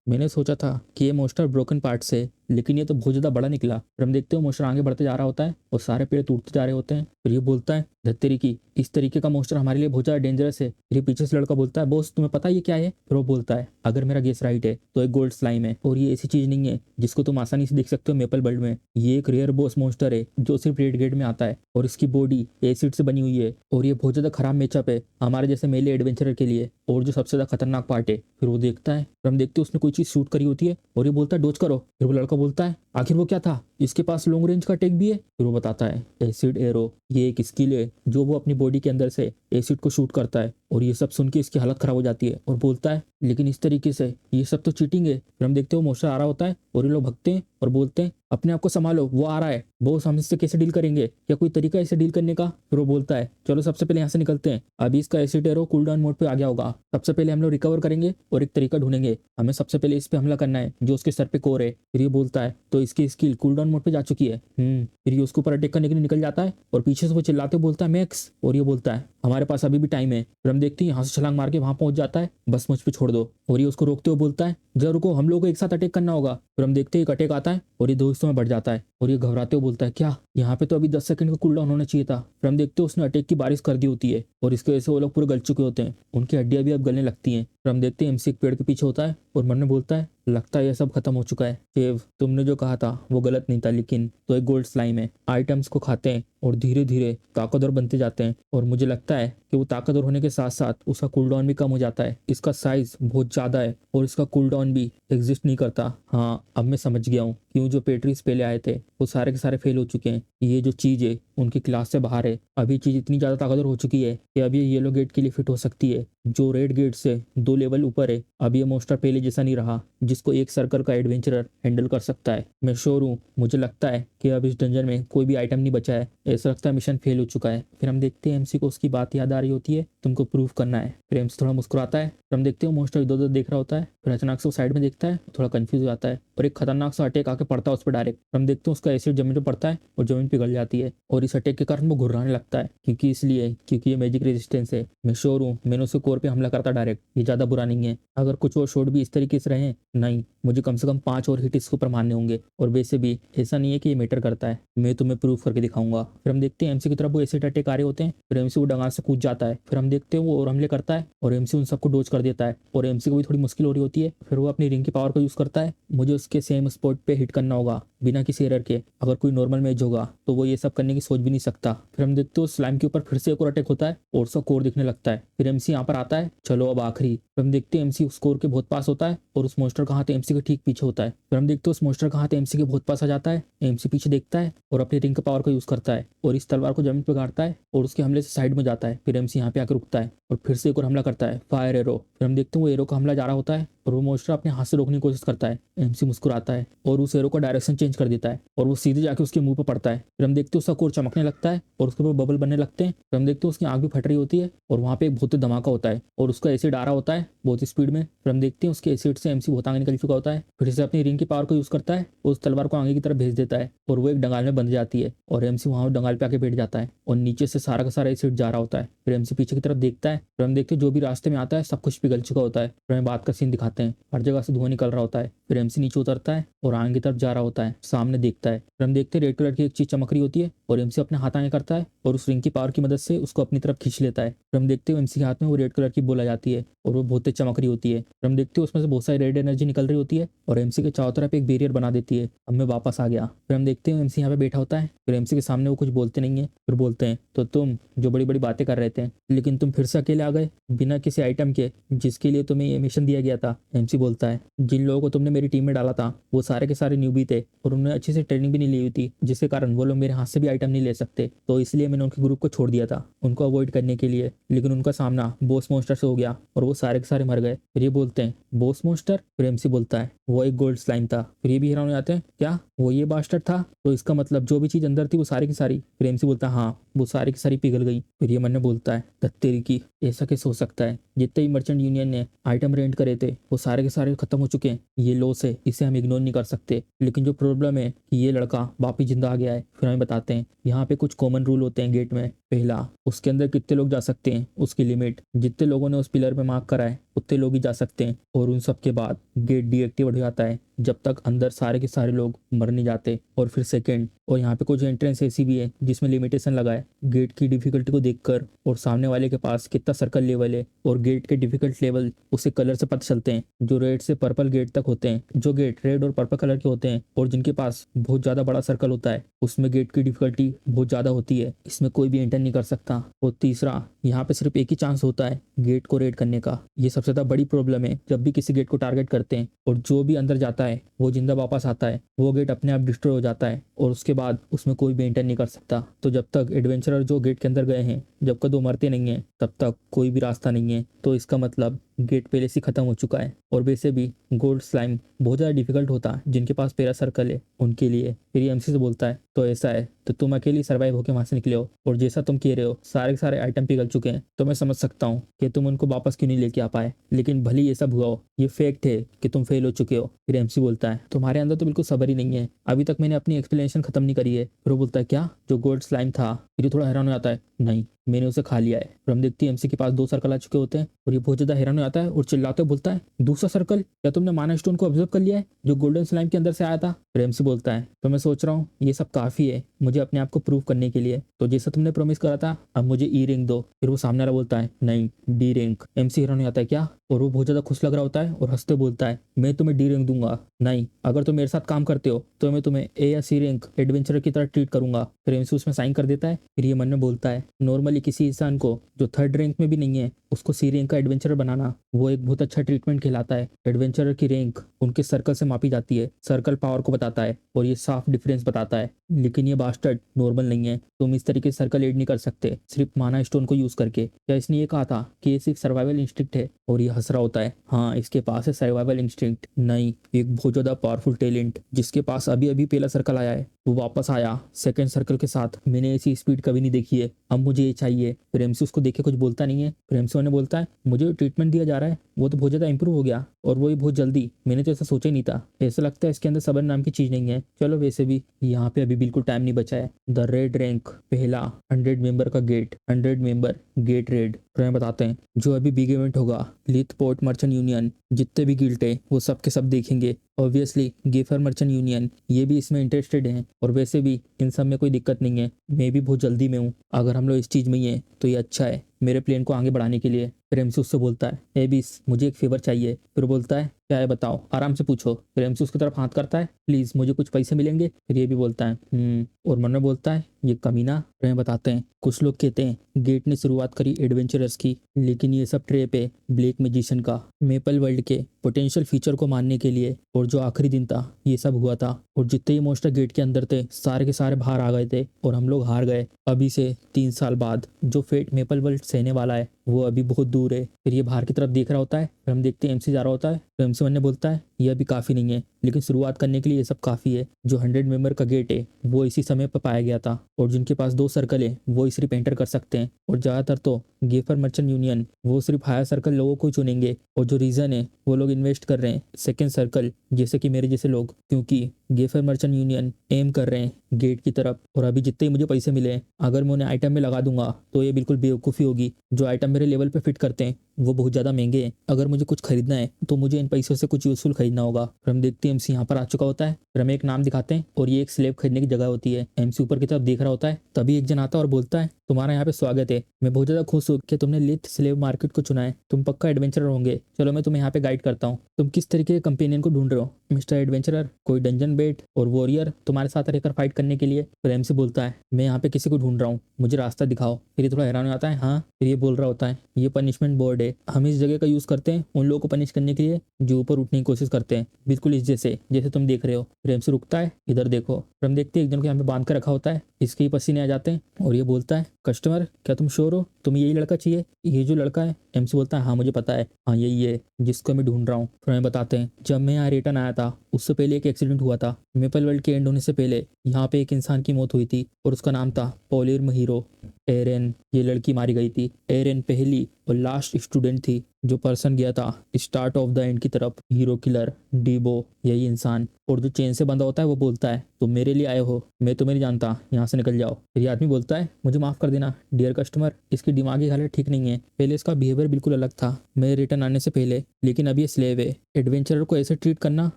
मैंने सोचा था कि ये मोस्टर ब्रोकन पार्ट से, लेकिन ये तो बहुत ज्यादा बड़ा निकला। फिर हम देखते हो मोस्टर आगे बढ़ते जा रहा होता है और सारे पेड़ टूटते जा रहे होते हैं। फिर ये बोलता है धत्तेरी की इस तरीके का मोस्टर हमारे लिए बहुत ज्यादा डेंजरस है। फिर ये पीछे से लड़का बोलता है बॉस तुम्हें पता है ये क्या है। फिर वो बोलता है अगर मेरा गेस राइट है तो एक गोल्ड स्लाइम है और ये ऐसी चीज नहीं है जिसको तुम आसानी से देख सकते हो मेपल वर्ल्ड में। ये एक रेयर बॉस मोस्टर है जो सिर्फ रेड गेट में आता है और इसकी बॉडी एसिड से बनी हुई है और ये बहुत ज्यादा खराब मैचअप है हमारे जैसे मेले एडवेंचरर के लिए और जो सबसे ज्यादा खतरनाक पार्ट है। फिर वो देखता है, फिर हम देखते हैं उसने कोई चीज शूट करी होती है और ये बोलता है डोज करो। फिर वो लड़का बोलता है आखिर वो क्या था, इसके पास लॉन्ग रेंज का टेक भी है। फिर वो बताता है एसिड एरो, ये एक स्किल है जो वो अपनी बॉडी के अंदर से एसिड को शूट करता है। और ये सब सुन के इसकी हालत खराब हो जाती है और बोलता है लेकिन इस तरीके से ये सब तो चीटिंग है। फिर हम देखते हो मोस्टर आ रहा होता है और ये लोग भगते हैं और बोलते हैं अपने आप को संभालो वो आ रहा है बॉस, हम इससे कैसे डील करेंगे, क्या कोई तरीका है इसे डील करने का। फिर वो बोलता है चलो सबसे पहले यहाँ से निकलते हैं, अभी इसका acid arrow cool down mode पे आ गया होगा, सबसे पहले हम लोग रिकवर करेंगे और एक तरीका ढूंढेंगे, हमें सबसे पहले इस पे हमला करना है जो उसके सर पे कोर है। फिर ये बोलता है तो इसकी स्किल कूल डाउन मोड पे जा चुकी है। फिर ये उसके ऊपर अटैक करने के लिए निकल जाता है और पीछे से वो चिल्लाते बोलता है मैक्स। और ये बोलता है हमारे पास अभी भी टाइम है। फिर हम देखते हैं यहाँ से छलांग मार के वहां पहुंच जाता है, बस मुझ पे छोड़ दो। और ये उसको रोकते हुए बोलता है जरा रुको हम लोगों को एक साथ अटैक करना होगा। फिर हम देखते हैं एक अटैक आता है और ये 2 हिस्सों में बढ़ जाता है और ये घबराते हुए बोलता है क्या यहाँ पे तो अभी 10 सेकंड का कूल डाउन होना चाहिए था। फिर हम देखते हैं उसने अटैक की बारिश कर दी होती है और इसकी वजह से वो लोग पूरे गल चुके होते हैं, उनकी हड्डियां भी अब गलने लगती हैं। फिर हम देखते हैं एमसी एक पेड़ के पीछे होता है और मन में बोलता है लगता है ये सब खत्म हो चुका है। केव तुमने जो कहा था वो गलत नहीं था, लेकिन तो एक गोल्ड स्लाइम है, आइटम्स को खाते हैं और धीरे धीरे ताकतवर बनते जाते हैं और मुझे लगता है कि वो ताकतवर होने के साथ साथ उसका कूलडाउन भी कम हो जाता है, इसका साइज बहुत ज्यादा है और इसका कूलडाउन भी एग्जिस्ट नहीं करता। हाँ अब मैं समझ गया हूँ क्यों जो पेट्रीज पहले आए थे वो सारे के सारे फेल हो चुके हैं, ये जो चीज है उनकी क्लास से बाहर है। अभी चीज इतनी ज्यादा ताकतवर हो चुकी है कि अब ये येलो गेट के लिए फिट हो सकती है जो रेड गेट से 2 लेवल ऊपर है। अब ये मोस्टर पहले जैसा नहीं रहा जिसको एक सर्कल का एडवेंचरर हैंडल कर सकता है। मैं श्योर हूँ, मुझे लगता है कि अब इस डंजन में कोई भी आइटम नहीं बचा है, ऐसा लगता है मिशन फेल हो चुका है। फिर हम देखते हैं एमसी को उसकी बात याद आ रही होती है, तुमको प्रूफ करना है। फिर एमसी थोड़ा मुस्कुराता है। फिर हम देखते हैं मोस्टर इधर उधर देख रहा होता है, फिर अचानक से वो साइड में देखता है, थोड़ा कंफ्यूज हो जाता है और एक खतरनाक सा अटैक आके पड़ता है उस पर डायरेक्ट। हम देखते हैं उसका एसिड जमीन पर पड़ता है और जमीन पिघल जाती है और इस अटैक के कारण वो घुर्राने लगता है क्योंकि ये मैजिक रेजिस्टेंस है। मैं श्योर हूँ मैंने उसके कोर पे हमला करता डायरेक्ट, ये ज्यादा बुरा नहीं है। अगर कुछ और शॉट भी इस तरीके से रहे, नहीं मुझे कम से कम 5 और हिट इसके ऊपर मारने होंगे और वैसे भी ऐसा नहीं है कि ये मैटर करता है, मैं तुम्हें प्रूफ करके दिखाऊंगा। फिर हम देखते हैं एमसी की तरफ वो एसिड अटैक आ रहे होते हैं, फिर एमसी वो डंगार से कूद जाता है। फिर हम देखते हैं वो और हमले करता है और एमसी उन सबको डोज कर देता है और एमसी को भी थोड़ी मुश्किल हो रही होती है। फिर वो अपनी रिंग की पावर का यूज करता है, मुझे उसके सेम स्पॉट पे हिट करना होगा बिना किसी एरर के। अगर कोई नॉर्मल मैच होगा तो वो ये सब करने की सोच भी नहीं सकता। फिर हम देखते हो स्लाइम के ऊपर फिर से एक और अटैक होता है और उसका कोर दिखने लगता है। फिर एमसी यहाँ पर आता है, चलो अब आखिरी। फिर हम देखते हैं एमसी उस कोर के बहुत पास होता है और उस मोस्टर का हाथ एमसी के ठीक पीछे होता है। फिर हम देखते हैं उस मोस्टर का हाथ एमसी के बहुत पास आ जाता है, एमसी पीछे देखता है और अपनी रिंग के पावर का यूज करता है और इस तलवार को जमीन पर गाड़ता है और उसके हमले से साइड में जाता है। फिर एमसी यहाँ पे आकर रुकता है और फिर से एक और हमला करता है, फायर एरो। फिर हम देखते हैं वो एरो का हमला जा रहा होता है और वो मोस्टर अपने हाथ से रोकने की कोशिश करता है। एमसी मुस्कुराता है और उस एरो का डायरेक्शन चेंज चेंज कर देता है और वो सीधे जाके उसके मुंह पर पड़ता है। फिर हम देखते हैं उसका कोर चमकने लगता है और उसके ऊपर बबल बनने लगते हैं। फिर हम देखते हैं उसकी आंख भी फट रही होती है और वहाँ पे एक बहुत धमाका होता है और उसका एसिड आ रहा होता है बहुत स्पीड में। फिर हम देखते हैं उसके एसिड से MC बहुत आगे निकल चुका होता है। फिर से अपनी रिंग की पावर को यूज करता है, उस तलवार को आगे की तरफ भेज देता है और वो एक डंगाल में बंध जाती है और MC वहाँ डंगाल पे आके बैठ जाता है और नीचे से सारा का सारा एसिड जा रहा होता है। फिर MC पीछे की तरफ देखता है। फिर हम देखते हैं जो भी रास्ते में आता है सब कुछ पिघल चुका होता है। फिर हमें बात का सीन दिखाते हैं, हर जगह से धुआं निकल रहा होता है। फिर MC नीचे उतरता है और आगे की तरफ जा रहा होता है, सामने देखता है। फिर हम देखते हैं रेड कलर की एक चीज चमक रही होती है और MC अपने हाथ आगे करता है और उस रिंग की पावर की मदद से उसको अपनी तरफ खींच लेता है। फिर हम देखते हैं MC के हाथ में वो रेड कलर की बॉल आ जाती है और वो बहुत तेज चमक रही होती है। फिर हम देखते हैं उसमें से बहुत सारी रेड एनर्जी निकल रही होती है और MC के चारों तरफ एक बैरियर बना देती है। अब मैं वापस आ गया। फिर हम देखते हैं MC यहाँ पे बैठा होता है। फिर MC के सामने वो कुछ बोलते नहीं है। फिर बोलते हैं तो तुम जो बड़ी बड़ी बातें कर रहे थे लेकिन तुम फिर से अकेले आ गए बिना किसी आइटम के जिसके लिए तुम्हें ये मिशन दिया गया था। MC बोलता है जिन लोगों को तुमने मेरी टीम में डाला था वो सारे के सारे न्यूबी थे और उन्होंने अच्छी से ट्रेनिंग भी नहीं ली हुई थी, जिसके कारण वो लोग मेरे हाथ से भी आइटम नहीं ले सकते। तो इसलिए मैंने उनके ग्रुप को छोड़ दिया था उनको अवॉइड करने के लिए, लेकिन उनका सामना बॉस मॉन्स्टर से हो गया और वो सारे के सारे मर गए। फिर ये बोलते हैं बॉस मॉन्स्टर? फिर MC बोलता है वो एक गोल्ड स्लाइम था। फिर ये भी हैरान हो जाते हैं क्या वो ये बास्टर्ड था? तो इसका मतलब जो भी चीज अंदर थी वो सारी की सारी? फिर MC बोलता है हाँ वो सारी की सारी पिघल गई। फिर ये मन में बोलता है दत्तेरी की ऐसा कैसे हो सकता है, जितने भी मर्चेंट यूनियन ने आइटम रेंट करे थे वो सारे के सारे खत्म हो चुके हैं। ये लॉस है, इसे हम इग्नोर नहीं कर सकते। लेकिन जो प्रॉब्लम है कि ये लड़का वापिस जिंदा आ गया है। फिर हमें बताते हैं यहाँ पे कुछ कॉमन रूल होते हैं गेट में। पहला, उसके अंदर कितने लोग जा सकते हैं उसकी लिमिट, जितने लोगों ने उस पिलर पे मार्क करा है उतने लोग ही जा सकते हैं और उन सब के बाद गेट डीएक्टिवेट हो जाता है जब तक अंदर सारे के सारे लोग मर नहीं जाते। और फिर सेकंड, और यहाँ पे कुछ एंट्रेंस ऐसी भी है जिसमें लिमिटेशन लगा है गेट की डिफिकल्टी को देखकर और सामने वाले के पास कितना सर्कल लेवल है और गेट के डिफिकल्ट लेवल उसे कलर से पता चलते हैं। जो रेड से पर्पल गेट तक होते हैं, जो गेट रेड और पर्पल कलर के होते हैं और जिनके पास बहुत ज्यादा बड़ा सर्कल होता है उसमें गेट की डिफिकल्टी बहुत ज्यादा होती है, इसमें कोई भी एंटर नहीं कर सकता। और तीसरा, यहाँ पे सिर्फ एक ही चांस होता है गेट को रेड करने का। ये सबसे ज्यादा बड़ी प्रॉब्लम है जब भी किसी गेट को टारगेट करते हैं और जो भी अंदर जाता है वो जिंदा वापस आता है, वो गेट अपने आप डिस्ट्रॉय हो जाता है और उसके बाद उसमें कोई भी एंटर नहीं कर सकता। तो जब तक एडवेंचरर जो गेट के अंदर गए हैं जब तक वो मरते नहीं है तब तक कोई भी रास्ता नहीं है। तो इसका मतलब गेट पहले से खत्म हो चुका है। और वैसे भी गोल्ड स्लाइम बहुत ज्यादा डिफिकल्ट होता है जिनके पास पहला सर्कल है उनके लिए। फिर ये MC से बोलता है तो ऐसा है तो तुम अकेले सर्वाइव होकर वहां से निकले हो और जैसा तुम कह रहे हो सारे के सारे आइटम पिघल चुके हैं, तो मैं समझ सकता हूँ कि तुम उनको वापस क्यों नहीं लेके आ पाए। लेकिन भले ये सब हुआ हो, ये फैक्ट है कि तुम फेल हो चुके हो। फिर MC बोलता है तुम्हारे अंदर तो बिल्कुल सब्र ही नहीं है, अभी तक मैंने अपनी एक्सप्लेनेशन खत्म नहीं करी है। फिर वो बोलता है क्या जो गोल्ड स्लाइम था? फिर ये थोड़ा हैरान हो जाता है, नहीं मैंने उसे खा लिया है। फिर हम देखते हैं MC के पास 2 सर्कल आ चुके होते हैं और ये बहुत ज्यादा हैरान हो जाता है और चिल्लाते बोलता है दूसरा सर्कल? क्या तुमने माना स्टोन को ऑब्जर्व कर लिया है जो गोल्डन स्लाइम के अंदर से आया था? फिर MC बोलता है तो मैं सोच रहा हूँ ये सब काफी है मुझे अपने आप को प्रूव करने के लिए, तो जैसा तुमने प्रॉमिस करा था अब मुझे ई रिंग दो। फिर वो सामने वाला बोलता है नहीं D रिंग। MC हैरान हो जाता है क्या? और वो बहुत ज्यादा खुश लग रहा होता है और हंसते बोलता है मैं तुम्हें D रिंग दूंगा, नहीं अगर तुम मेरे साथ काम करते हो तो मैं तुम्हें A या C रैंक एडवेंचरर की तरह ट्रीट करूंगा। फिर MC उसमें साइन कर देता है। फिर ये मन में बोलता है नॉर्मली किसी इंसान को जो 3rd रैंक में भी नहीं है उसको C रैंक का एडवेंचरर बनाना वो एक बहुत अच्छा ट्रीटमेंट कहलाता है। एडवेंचरर की रैंक उनके सर्कल से मापी जाती है, सर्कल पावर को बताता है और ये साफ डिफरेंस बताता है। लेकिन ये बास्टर्ड नॉर्मल नहीं है, तुम इस तरीके से सर्कल एड नहीं कर सकते सिर्फ माना स्टोन को यूज करके। क्या इसने ये कहा था कि ये सिर्फ सर्वाइवल इंस्टिंक्ट है? और ये हंस रहा होता है हाँ इसके पास है सर्वाइवल इंस्टिंक्ट, नहीं एक बहुत ज्यादा पावरफुल टैलेंट जिसके पास अभी अभी पहला सर्कल आया है वो वापस आया 2nd सर्कल के साथ। मैंने ऐसी स्पीड कभी नहीं देखी है, अब मुझे ये चाहिए। फिर MC उसको देखे कुछ बोलता नहीं है। फिर MC उन्हें बोलता है मुझे ट्रीटमेंट दिया जा रहा है वो तो बहुत ज्यादा इंप्रूव हो गया और वो भी बहुत जल्दी, मैंने तो ऐसा सोचा ही नहीं था। ऐसा लगता है इसके अंदर सबर नाम की चीज नहीं है। चलो वैसे भी यहाँ पे अभी बिल्कुल टाइम नहीं बचा है। द रेड रैंक पहला 100 मेंबर का गेट, 100 मेंबर गेट रेड। तो हमें बताते हैं जो अभी बिग इवेंट होगा लीथ पोर्ट मर्चेंट यूनियन जितने भी गिल्ड है वो सब के सब देखेंगे। ऑब्वियसली गेफर मर्चेंट यूनियन ये भी इसमें इंटरेस्टेड हैं और वैसे भी इन सब में कोई दिक्कत नहीं है, मैं भी बहुत जल्दी में हूँ। अगर हम लोग इस चीज में ही है तो ये अच्छा है मेरे प्लेन को आगे बढ़ाने के लिए। फिर MC उससे बोलता है एबिस मुझे एक फेवर चाहिए। फिर बोलता है क्या है बताओ, आराम से पूछो। फिर MC उसकी तरफ हाथ करता है प्लीज मुझे कुछ पैसे मिलेंगे। फिर ये भी बोलता है और मन में बोलता है ये कमीना। फिर हमें बताते हैं कुछ लोग कहते हैं गेट ने शुरुआत करी एडवेंचरर्स की, लेकिन ये सब ट्रेप है ब्लैक मैजिशियन का। मेपल वर्ल्ड के पोटेंशियल फीचर को मानने के लिए और जो आखिरी दिन था ये सब हुआ था और जितने ही मोस्टर गेट के अंदर थे सारे के सारे बाहर आ गए थे और हम लोग हार गए। अभी से 3 साल बाद जो फेट मेपल वर्ल्ड सहने वाला है वो अभी बहुत दूर है। फिर ये बाहर की तरफ देख रहा होता है। फिर हम देखते हैं एमसी जा रहा होता है, तो MC1 ने बोलता है ये अभी काफ़ी नहीं है, लेकिन शुरुआत करने के लिए ये सब काफ़ी है। जो 100 मेंबर का गेट है वो इसी समय पर पाया गया था, और जिनके पास 2 सर्कल है वो ही सिर्फ एंटर कर सकते हैं। और ज़्यादातर तो गेफर मर्चेंट यूनियन वो सिर्फ हायर सर्कल लोगों को चुनेंगे, और जो रीज़न है वो लोग इन्वेस्ट कर रहे हैं सेकेंड सर्कल, जैसे कि मेरे जैसे लोग, क्योंकि गेफर मर्चेंट यूनियन एम कर रहे हैं गेट की तरफ। और अभी जितने ही मुझे पैसे मिले हैं, अगर मैं उन्हें आइटम में लगा दूंगा तो ये बिल्कुल बेवकूफ़ी होगी। जो आइटम मेरे लेवल पे फिट करते हैं वो बहुत ज़्यादा महंगे हैं। अगर मुझे कुछ खरीदना है तो मुझे इन पैसों से कुछ यूजफुल खरीदना होगा। फिर हम देखते हैं MC यहाँ पर आ चुका होता है, फिर हमें एक नाम दिखाते हैं और ये एक स्लेब खरीदने की जगह होती है। MC ऊपर की तरफ देख रहा होता है, तभी एक जन आता है और बोलता है तुम्हारा यहाँ पे स्वागत है। मैं बहुत ज़्यादा खुश हूँ कि तुमने लिथ स्लेव मार्केट को चुना है, तुम पक्का एडवेंचरर होंगे। चलो मैं तुम्हें यहाँ पे गाइड करता हूँ। तुम किस तरीके के कंपेनियन को ढूंढ रहे हो मिस्टर एडवेंचरर? कोई डंजन बेट और वॉरियर तुम्हारे साथ रहकर फाइट करने के लिए? फिर MC बोलता है मैं यहाँ पे किसी को ढूंढ रहा हूँ, मुझे रास्ता दिखाओ। फिर ये थोड़ा हैरान हो जाता है, हाँ। फिर ये बोल रहा होता है ये पनिशमेंट बोर्ड है, हम इस जगह का यूज़ करते हैं उन लोगों को पनिश करने के लिए जो ऊपर उठने की कोशिश करते हैं, बिल्कुल इस जैसे जैसे तुम देख रहे हो। फिर MC रुकता है, इधर देखो। फिर हम देखते हैं एक जन को यहाँ पे बांध कर रखा होता है, इसके ही पसीने आ जाते हैं, और ये बोलता है कस्टमर क्या तुम श्योर हो तुम्हें यही लड़का चाहिए? ये जो लड़का है? MC बोलता है हाँ मुझे पता है, हाँ यही है जिसको मैं ढूंढ रहा हूँ। फिर हमें बताते हैं जब मैं यहाँ रिटर्न आया था उससे पहले एक एक्सीडेंट हुआ था। मेपल वर्ल्ड के एंड होने से पहले यहाँ पे एक इंसान की मौत हुई थी और उसका नाम था पॉलिर महीरो। एरेन ये लड़की मारी गई थी। एरेन पहली और लास्ट स्टूडेंट थी जो पर्सन गया था स्टार्ट ऑफ द एंड की तरफ। हीरो किलर डीबो यही इंसान, और जो चेन से बंधा होता है वो बोलता है तुम मेरे लिए आए हो, मैं तुम्हें नहीं जानता, यहाँ से निकल जाओ। फिर ये आदमी बोलता है मुझे माफ कर देना डियर कस्टमर, इसकी दिमागी हालत ठीक नहीं है, पहले इसका बिहेवियर बिल्कुल अलग था मेरे रिटर्न आने से पहले, लेकिन अब ये स्लेव है। एडवेंचरर को ऐसे ट्रीट करना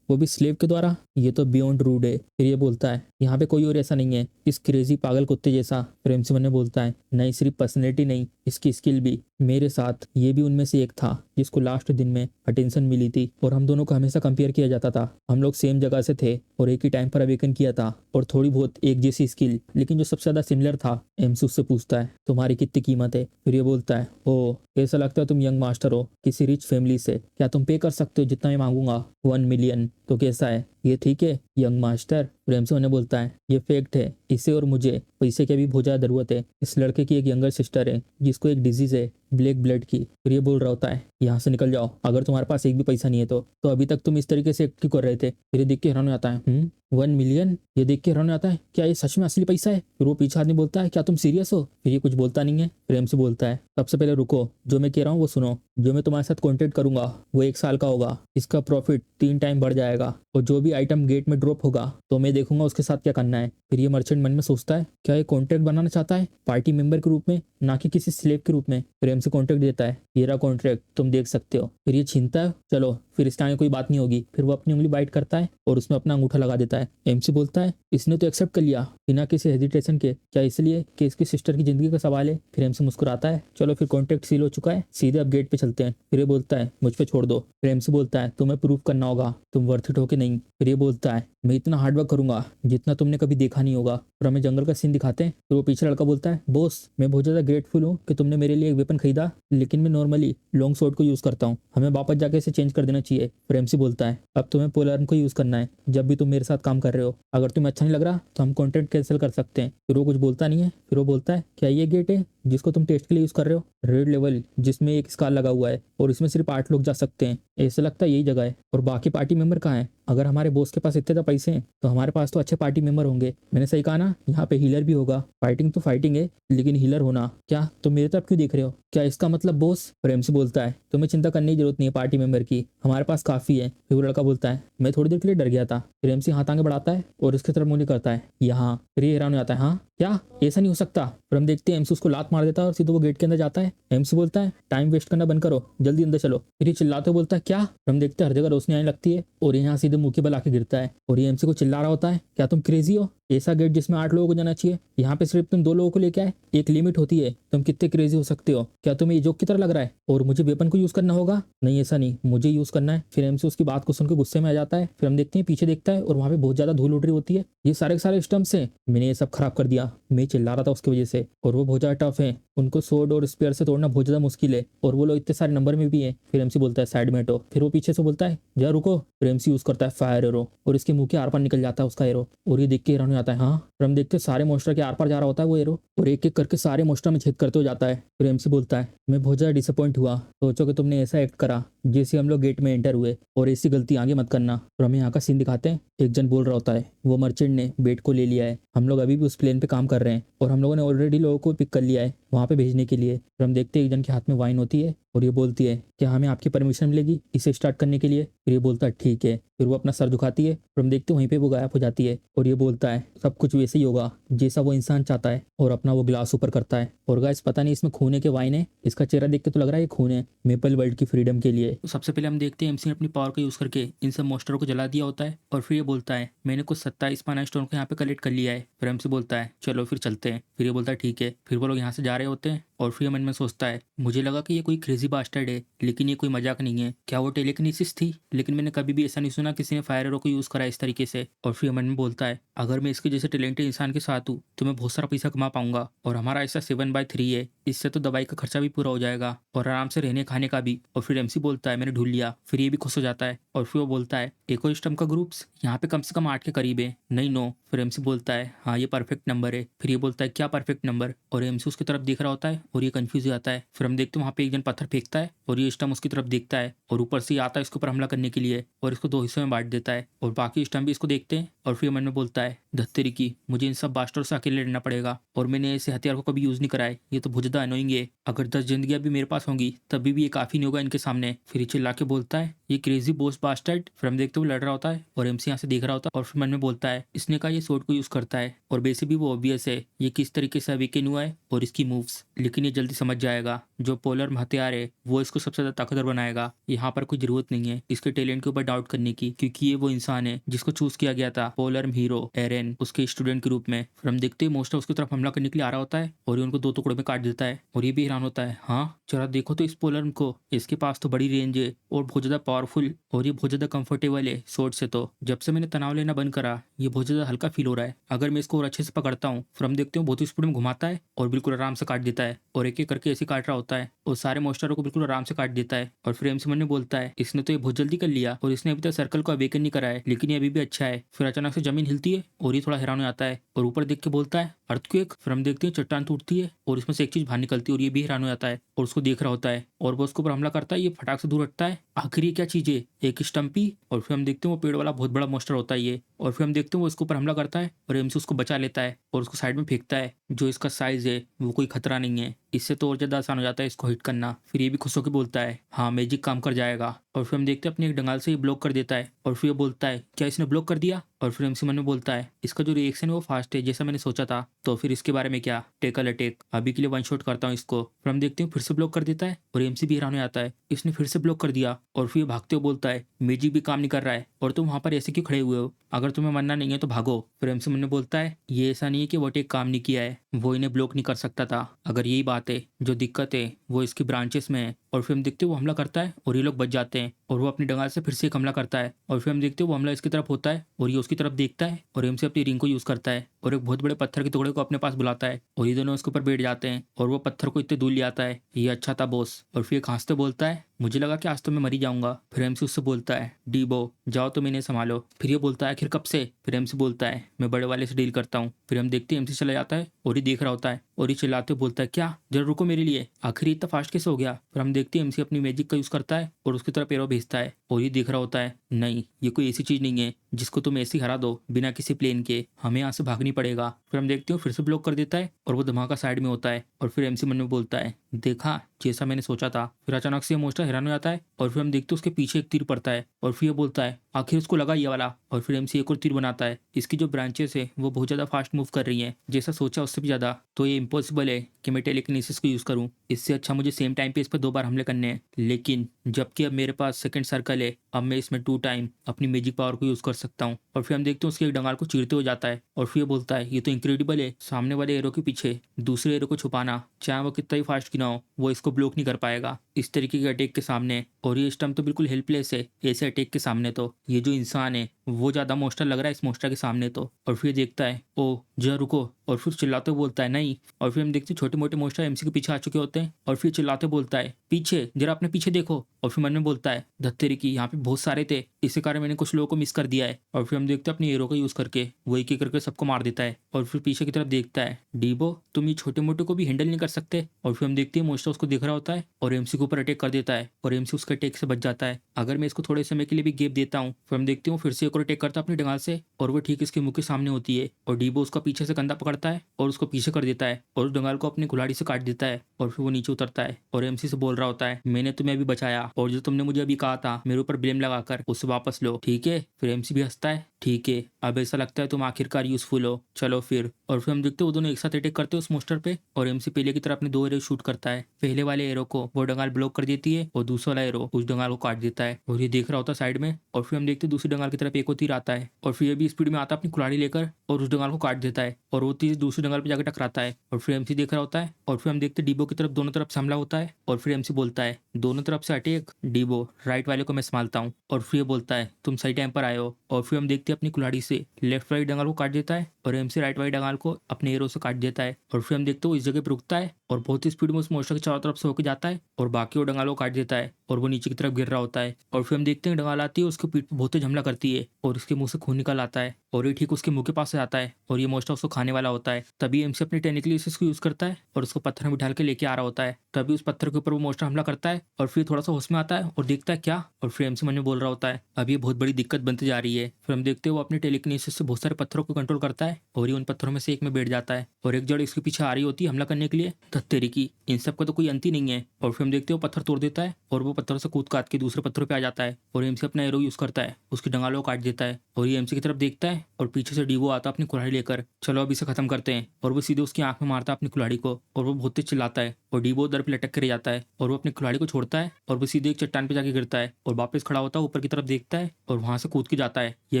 वो भी स्लेव के द्वारा, ये तो बियॉन्ड रूड है। फिर ये बोलता है यहाँ पे कोई और ऐसा नहीं है इस क्रेजी पागल कुत्ते जैसा। फिर MC1 ने बोलता है नहीं सिर्फ पर्सनैलिटी नहीं इसकी स्किल भी, मेरे साथ ये भी उनमें से एक था जिसको लास्ट दिन में अटेंशन मिली थी, और हम दोनों को हमेशा कंपेयर किया जाता था। हम लोग सेम जगह से थे और एक ही टाइम पर अवेकन किया था, और थोड़ी बहुत एक जैसी स्किल, लेकिन जो सबसे ज्यादा सिमिलर था MC उससे पूछता है तुम्हारी कितनी कीमत है? फिर ये बोलता है ओ ऐसा लगता है तुम यंग मास्टर हो किसी रिच फैमिली से, क्या तुम पे कर सकते हो जितना मैं मांगूंगा? 1 मिलियन। तो कैसा है ये ठीक है यंग मास्टर? MC1 ने बोलता है ये फैक्ट है, इसे और मुझे पैसे की भी बहुत ज्यादा जरूरत है। इस लड़के की एक यंगर सिस्टर है जिसको एक डिजीज है ब्लैक ब्लड की। फिर ये बोल रहा होता है यहाँ से निकल जाओ, अगर तुम्हारे पास एक भी पैसा नहीं है तो अभी तक तुम इस तरीके से एक्ट क्यों कर रहे थे? फिर ये देख के हैरान हो जाता है 1 मिलियन, ये देख के हैरान हो जाता है क्या ये सच में असली पैसा है? फिर वो पीछे आदमी बोलता है क्या तुम सीरियस हो? फिर ये कुछ बोलता नहीं है। फिर MC बोलता है सबसे पहले रुको, जो मैं कह रहा हूँ वो सुनो। जो मैं तुम्हारे साथ कॉन्टेक्ट करूंगा वो 1 साल का होगा, इसका प्रॉफिट 3 टाइम बढ़ जाएगा, और जो भी आइटम गेट में ड्रॉप होगा तो मैं देखूंगा उसके साथ क्या करना है। फिर ये मर्चेंट मन में सोचता है क्या ये कॉन्ट्रैक्ट बनाना चाहता है पार्टी मेंबर के रूप में, ना कि किसी स्लेव के रूप में। फिर MC कॉन्ट्रैक्ट देता है ये रहा कॉन्ट्रैक्ट तुम देख सकते हो। फिर ये छीनता है, चलो फिर इसके आगे कोई बात नहीं होगी। फिर वो अपनी उंगली बाइट करता है और उसमें अपना अंगूठा लगा देता है। MC बोलता है इसने तो एक्सेप्ट कर लिया बिना किसी हेजिटेशन के, क्या इसलिए कि इसकी सिस्टर की जिंदगी का सवाल है? फिर MC मुस्कुराता है चलो फिर कॉन्ट्रैक्ट सील हो चुका है, सीधे अब गेट पे चलते हैं। फिर ये बोलता है मुझ पे छोड़ दो। फिर MC बोलता है तुम्हें प्रूव करना होगा तुम वर्थ इट हो कि नहीं। फिर ये बोलता है मैं इतना हार्डवर्क करूंगा जितना तुमने कभी देखा नहीं होगा। फिर हमें जंगल का सीन दिखाते हैं। फिर वो पीछे लड़का बोलता है बॉस मैं बहुत ज्यादा ग्रेटफुल हूँ कि तुमने मेरे लिए एक वेपन खरीदा, लेकिन मैं नॉर्मली लॉन्ग शॉट को यूज करता हूँ, हमें वापस जाके इसे चेंज कर देना चाहिए। फिर MC बोलता है अब तुम्हें पोल आर्म को यूज करना है जब भी तुम मेरे साथ काम कर रहे हो, अगर तुम्हें अच्छा नहीं लग रहा तो हम कॉन्ट्रैक्ट कैंसिल कर सकते हैं। फिर वो कुछ बोलता नहीं है। फिर वो बोलता है क्या ये गेट है जिसको तुम टेस्ट के लिए यूज कर रहे हो? रेड लेवल जिसमें एक स्कार लगा हुआ है और इसमें सिर्फ 8 लोग जा सकते हैं, ऐसा लगता है यही जगह है। और बाकी पार्टी मेंबर कहाँ हैं? अगर हमारे बॉस के पास इतने तो पैसे हैं तो हमारे पास तो अच्छे पार्टी मेंबर होंगे। मैंने सही कहा ना, यहाँ पे हीलर भी होगा। फाइटिंग तो फाइटिंग है लेकिन हीलर होना क्या? तो मेरे तरफ क्यों देख रहे हो? क्या इसका मतलब बॉस? और MC बोलता है तुम्हें चिंता करने की जरूरत नहीं है पार्टी मेंबर की, हमारे पास काफी है। फिर वो लड़का बोलता है मैं थोड़ी देर के लिए डर गया था। फिर MC हाथ आगे बढ़ाता है और उसकी तरफ मुंह करता है यहाँ। फिर ये हैरान हो जाता है हाँ क्या ऐसा नहीं हो सकता? फिर हम देखते हैं MC उसको लात मार देता है और सीधे वो गेट के अंदर जाता है। MC बोलता है टाइम वेस्ट करना बंद करो, जल्दी अंदर चलो। फिर ये चिल्लाते हुए बोलता है क्या? फिर हम देखते हैं हर जगह रोशनी आने लगती है और यहाँ सीधे मुंह के बल आके गिरता है, और ये MC को चिल्ला रहा होता है क्या तुम क्रेजी हो? ऐसा गेट जिसमें 8 लोगों को जाना चाहिए, यहाँ पे सिर्फ तुम 2 लोगों को लेके आए, एक लिमिट होती है, तुम कितने क्रेजी हो सकते हो? क्या तुम्हें ये जोक की तरह लग रहा है? और मुझे वेपन को यूज करना होगा? नहीं ऐसा नहीं, मुझे यूज करना है। फिर MC उसकी बात को सुनकर गुस्से में आ जाता है। फिर हम देखते हैं पीछे देखता है और वहाँ पे बहुत ज्यादा धूल उड़ रही होती है। ये सारे के सारे स्टम्प्स हैं, मैंने ये सब खराब कर दिया, मैं चिल्ला रहा था उसकी वजह से, और वो बहुत ज्यादा टफ है, उनको सोर्ड और स्पेयर से तोड़ना बहुत ज्यादा मुश्किल है, और वो लोग इतने सारे नंबर में भी है। फिर MC बोलता है साइड में हटो। फिर वो पीछे से बोलता है जा रुको। फिर MC यूज करता है फायर एरो और इसके मुंह के आर पार निकल जाता है उसका एरो, और ये देख के हैरान हो जाता है हाँ। फिर हम देखते हैं सारे मोस्टर के आर पार जा रहा होता है वो एरो, और एक एक करके सारे मोस्टर में छेद करते हो जाता है। फिर MC बोलता है मैं बहुत ज्यादा डिसअपॉइंट हुआ, सोचो कि तुमने ऐसा एक्ट करा जैसे हम लोग गेट में एंटर हुए और ऐसी गलती आगे मत करना। और हमें यहाँ का सीन दिखाते हैं। एक जन बोल रहा होता है वो मर्चेंट ने बेट को ले लिया है, हम लोग अभी भी उस प्लेन पे काम कर रहे हैं और हम लोगों ने ऑलरेडी लोगों को पिक कर लिया है वहाँ पे भेजने के लिए। और हम देखते हैं एक जन के हाथ में वाइन होती है और ये बोलती है क्या हमें आपकी परमिशन मिलेगी इसे स्टार्ट करने के लिए। फिर ये बोलता है ठीक है। फिर वो अपना सर झुकाती है और हम देखते हैं वहीं पे वो गायब हो जाती है और ये बोलता है सब कुछ वैसे ही होगा जैसा वो इंसान चाहता है और अपना वो ग्लास ऊपर करता है। और गाइस पता नहीं इसमें खून है कि वाइन है, इसका चेहरा देख के तो लग रहा है ये खून है मेपल वर्ल्ड की फ्रीडम के लिए। तो सबसे पहले हम देखते हैं एमसी ने अपनी पावर का यूज करके इन सब मोस्टरों को जला दिया होता है और फिर ये बोलता है मैंने कुछ 27 माना स्टोन को यहाँ पे कलेक्ट कर लिया है। फिर एमसी बोलता है चलो फिर चलते हैं। फिर ये बोलता है ठीक है। फिर वो लोग यहाँ से जा रहे होते हैं और फिर मन में सोचता है मुझे लगा कि ये कोई क्रेजी बास्टर्ड है लेकिन ये कोई मजाक नहीं है। क्या वो टेलीकिनेसिस थी? लेकिन मैंने कभी भी ऐसा नहीं सुना किसी ने फायर एरो को यूज करा इस तरीके से। और फिर मन में बोलता है अगर मैं इसके जैसे टैलेंटेड इंसान के साथ हूँ तो मैं बहुत सारा पैसा कमा पाऊंगा और हमारा ऐसा 7/3 है, इससे तो दवाई का खर्चा भी पूरा हो जाएगा और आराम से रहने खाने का भी। और फिर एमसी बोलता है मैंने ढूंढ लिया। फिर ये भी खुश हो जाता है और फिर वो बोलता है इकोसिस्टम का ग्रुप्स यहाँ पे कम से कम 8 के करीब है। नहीं 9। फिर एमसी बोलता है हाँ ये परफेक्ट नंबर है। फिर ये बोलता है क्या परफेक्ट नंबर? और एमसी उसकी तरफ देख रहा होता है और ये कंफ्यूज हो जाता है। फिर हम देखते हैं वहाँ पे एक जन पत्थर फेंकता है और ये स्टम उसकी तरफ देखता है और ऊपर से आता है इसके ऊपर हमला करने के लिए और इसको 2 हिस्सों में बांट देता है और बाकी स्टम भी इसको देखते हैं। और फिर मन में बोलता है धत्तेरी की मुझे इन सब बास्टर्ड से अकेले लड़ना पड़ेगा और मैंने ऐसे हथियार को कभी यूज नहीं करा है, ये तो बहुत ज्यादा अनोइंग है। अगर 10 जिंदगियां भी मेरे पास होंगी तभी भी ये काफी नहीं होगा इनके सामने। फिर ये चिल्ला के बोलता है ये क्रेजी बॉस बास्टर्ड। फिर हम देखते हुए लड़ रहा होता है और एमसी यहाँ से देख रहा होता है और फिर मन में बोलता है इसने कहा ये स्वॉर्ड को यूज करता है और बेसिक भी वो ऑब्वियस है ये किस तरीके से अवेकन हुआ है और इसकी मूव्स, लेकिन ये जल्दी समझ जाएगा जो पोलर हथियार है वो इसको सबसे ज्यादा ताकतवर बनाएगा। यहाँ पर कोई जरूरत नहीं है इसके टैलेंट के ऊपर डाउट करने की क्योंकि ये वो इंसान है जिसको चूज किया गया था पोलर हीरो एरेन उसके स्टूडेंट के रूप में। फिर हम देखते हैं मोस्टर उसकी तरफ हमला करने के लिए आ रहा होता है और ये उनको 2 टुकड़ों में काट देता है और ये भी हैरान होता है हाँ जरा देखो तो इस पोलर को, इसके पास तो बड़ी रेंज है और बहुत ज्यादा पावरफुल और ये बहुत ज्यादा कंफर्टेबल है शॉर्ट से। तो जब से मैंने तनाव लेना बंद करा ये बहुत ज्यादा हल्का फील हो रहा है अगर मैं इसको और अच्छे से पकड़ता हूँ। फिर हम देखते हैं बहुत ही स्पीड में घुमाता है और बिल्कुल आराम से काट देता है और एक एक करके ऐसे काट रहा होता है और सारे मोस्टरों को बिल्कुल आराम से काट देता है। और फिर एमसी मन में बोलता है इसने तो ये बहुत जल्दी कर लिया और इसने अभी तक सर्कल को अवेकन नहीं करा है लेकिन ये अभी भी अच्छा है। फिर अचानक से जमीन हिलती है और ये थोड़ा हैरान हो जाता है और ऊपर देख के बोलता है अर्थक्वेक। फिर हम देखते हैं चट्टान टूटती है और इसमें से एक चीज बाहर निकलती है और ये भी हैरान हो जाता है और उसको देख रहा होता है और वो उसके ऊपर हमला करता है। ये फटाक से दूर हटता है। आखिर ये क्या चीज है? एक स्टम्पी। और फिर हम देखते हैं वो पेड़ वाला बहुत बड़ा मोस्टर होता है ये। और फिर हम देखते हैं वो इसके ऊपर हमला करता है और एमसी उसको बचा लेता है और उसको साइड में फेंकता है। जो इसका साइज है वो कोई खतरा नहीं है, इससे तो और ज्यादा आसान हो जाता है इसको हिट करना। फिर ये भी खुश होकर बोलता है हाँ मैजिक काम कर जाएगा। और फिर हम देखते हैं अपने एक डंगाल से ये ब्लॉक कर देता है और फिर ये बोलता है क्या इसने ब्लॉक कर दिया? और फिर एमसी मन में बोलता है इसका जो रिएक्शन है वो फास्ट है जैसा मैंने सोचा था। तो फिर इसके बारे में क्या? टेकल अटैक, अभी के लिए 1 शॉट करता हूँ इसको। फिर हम देखते हैं फिर से ब्लॉक कर देता है और एमसी भी हैरान हो जाता है इसने फिर से ब्लॉक कर दिया। और फिर भागते हुए बोलता है मैजिक भी काम नहीं कर रहा है और तुम वहां पर ऐसे क्यों खड़े हुए हो? अगर तुम्हें मरना नहीं है तो भागो। फिर एमसी मन में बोलता है ये ऐसा नहीं है कि वो टेक काम नहीं किया है, वो इन्हें ब्लॉक नहीं कर सकता था। अगर यही बात है जो दिक्कत है वो इसकी ब्रांचेस में है। और फिर हम देखते हैं वो हमला करता है और ये लोग बच जाते हैं और वो अपनी डंगाल से फिर से एक हमला करता है। और फिर हम देखते हैं वो हमला इसकी तरफ होता है और ये उसकी तरफ देखता है और एमसी अपनी रिंग को यूज करता है और एक बहुत बड़े पत्थर के टुकड़े को अपने पास बुलाता है और ये दोनों उसके ऊपर बैठ जाते हैं और वो पत्थर को इतने दूर ले आता है। ये अच्छा था बॉस। और फिर खांसते बोलता है मुझे लगा कि आज तो मैं मरी जाऊंगा। फिर एमसी उससे बोलता है डीबो जाओ तो मैंने संभालो। फिर ये बोलता है आखिर कब से? फिर एमसी बोलता है मैं बड़े वाले से डील करता हूँ। फिर हम देखते हैं एमसी चला जाता है और ये देख रहा होता है और ये चिल्लाते हुए बोलता है क्या? जरा रुको मेरे लिए, आखिर इतना फास्ट कैसे हो गया? फिर हम देखते हैं एमसी अपनी मैजिक का यूज करता है और उसकी तरफ एरो भेजता है और ये देख रहा होता है नहीं ये कोई ऐसी चीज नहीं है जिसको तुम ऐसे ही हरा दो बिना किसी प्लेन के, हमें यहाँ से भागनी पड़ेगा। फिर हम देखते हो फिर से ब्लॉक कर देता है और वो धमाका साइड में होता है और फिर एमसी मन में बोलता है देखा जैसा मैंने सोचा था। फिर अचानक से मोस्टर हैरान हो जाता है और फिर हम देखते हैं उसके पीछे एक तीर पड़ता है और फिर ये बोलता है आखिर उसको लगा ये वाला। और फिर एमसी एक और तीर बनाता है। इसकी जो ब्रांचेस है वो बहुत ज्यादा फास्ट मूव कर रही हैं, जैसा सोचा उससे भी ज्यादा। तो ये इम्पॉसिबल है कि मैं टेलीकिनेसिस को यूज करूं, इससे अच्छा मुझे सेम टाइम पे इस पर 2 बार हमले करने हैं। लेकिन जबकि अब मेरे पास सेकंड सर्कल है, अब मैं इसमें 2 टाइम अपनी मैजिक पावर को यूज कर सकता हूँ। और फिर हम देखते हैं उसके एक डंगाल को चीरते हो जाता है और फिर ये बोलता है ये तो इंक्रेडिबल है, सामने वाले एरो के पीछे दूसरे एरो को छुपाना, चाहे वो कितना ही फास्ट क्यों ना हो, वो इसको ब्लॉक नहीं कर पाएगा इस तरीके के अटैक के सामने। और ये स्टम्प तो बिल्कुल हेल्पलेस है ऐसे अटैक के सामने। तो ये जो इंसान है वो ज्यादा मोस्टर लग रहा है इस मोस्टर के सामने तो। और फिर देखता है ओ जरा रुको और फिर चिल्लाते बोलता है नहीं। और फिर हम देखते हैं छोटे मोटे मोस्टर एमसी के पीछे आ चुके होते हैं और फिर चिल्लाते बोलता है पीछे जरा अपने पीछे देखो। और फिर मन में बोलता है धत्तेरी की यहाँ पे बहुत सारे थे, इसी कारण मैंने कुछ लोगों को मिस कर दिया है। और फिर हम देखते हैं अपनी एरो का यूज करके वो एक एक करके सबको मार देता है। और फिर पीछे की तरफ देखता है डीबो तुम ये छोटे मोटे को भी हैंडल नहीं कर सकते। और फिर हम देखते हैं मोस्टर उसको देख रहा होता है और एमसी के ऊपर अटैक कर देता है और एमसी उसके अटैक से बच जाता है। अगर मैं इसको थोड़े समय के लिए भी गैप देता हूँ फिर हम देखते हैं फिर से एक और अटैक करता है अपनी डंगाल से और वो ठीक इसके मुंह के सामने होती है और डीबो उसका पीछे से कंधा पकड़ता है और उसको पीछे कर देता है और उस डंगाल को अपनी कुल्हाड़ी से काट देता है और फिर वो नीचे उतरता है और एमसी से बोल रहा होता है मैंने तुम्हें अभी बचाया और जो तुमने मुझे अभी कहा था मेरे ऊपर ब्लेम लगाकर उसे वापस लो, ठीक है। फिर एमसी भी हंसता है, ठीक है अब ऐसा लगता है तुम आखिरकार यूजफुल हो, चलो फिर। और फिर हम देखते हैं वो दोनों एक साथ अटैक करते हैं उस मोस्टर पे और एमसी पहले की तरह अपने 2 एरो शूट करता है। पहले वाले एरो को वो डंगाल ब्लॉक कर देती है और दूसरा वाला एरो उस डंगाल को काट देता है और ये देख रहा होता है साइड में। और फिर हम देखते हैं दूसरी डंगाल की तरफ एक और तीर आता है और फिर ये भी स्पीड में आता है अपनी कुल्हाड़ी लेकर और उस डंगाल को काट देता है और वो तीर दूसरी डंगाल पे जाकर टकराता है और फिर एमसी देख रहा होता है। और फिर हम देखते हैं डीबो की तरफ दोनों तरफ से हमला होता है और फिर एमसी बोलता है दोनों तरफ से अटैक, डीबो राइट वाले को मैं संभालता हूँ। और फिर ये बोलता है तुम सही टाइम पर आए हो। और फिर हम देखते हैं अपनी कुल्हाड़ी से लेफ्ट वाली डंगाल को काट देता है और एमसी राइट वाली डंगाल को अपने एरो से काट देता है। और फिर हम देखते हैं वो इस जगह पर रुकता है और बहुत ही स्पीड में उस मोस्टर के चारों तरफ से होकर जाता है और बाकी वो डंगाल को काट देता है और वो नीचे की तरफ गिर रहा होता है। और फिर हम देखते हैं डंगाल आती है उसके पीठ पर बहुत तेज हमला करती है और उसके मुंह से खून निकल आता है और ये ठीक उसके मुंह के पास से आता है और ये मोस्टर उसको खाने वाला होता है। तभी एमसी अपने टेक्निकलिसिस को यूज करता है और उसको पत्थर में बिठा के लेके आ रहा होता है। तभी उस पत्थर के ऊपर वो मोस्टर हमला करता है और फिर थोड़ा सा होश में आता है और देखता है क्या। और फिर एमसी मन में बोल रहा होता है अब ये बहुत बड़ी दिक्कत बनती जा रही है। फिर हम देखते हैं वो अपने टेलीकिनेसिस से बहुत सारे पत्थरों को कंट्रोल करता है और ये उन पत्थरों में से एक में बैठ जाता है और एक जड़ इसके पीछे आ रही होती है हमला करने के लिए। धत्तेरी की इन सब का तो कोई अंत ही नहीं है। और फिर हम देखते हैं वो पत्थर तोड़ देता है और वो पत्थरों से कूद काट के दूसरे पत्थरों पे आ जाता है और एमसी अपना एरो यूज करता है उसकी डंगालों को काट देता है और ये एमसी की तरफ देखता है और पीछे से डीवो आता है अपनी कुल्हाड़ी लेकर, चलो अब इसे खत्म करते हैं। और वो सीधे उसकी आंख में मारता है अपनी कुल्हाड़ी को और वो बहुत तेज चिल्लाता है और डीबो दर पे लटक कर रह जाता है और वो अपनी कुल्हाड़ी को छोड़ता है और वो सीधे एक चट्टान पे जाके गिरता है और वापस खड़ा होता है ऊपर की तरफ देखता है और वहां से कूद के जाता है। ये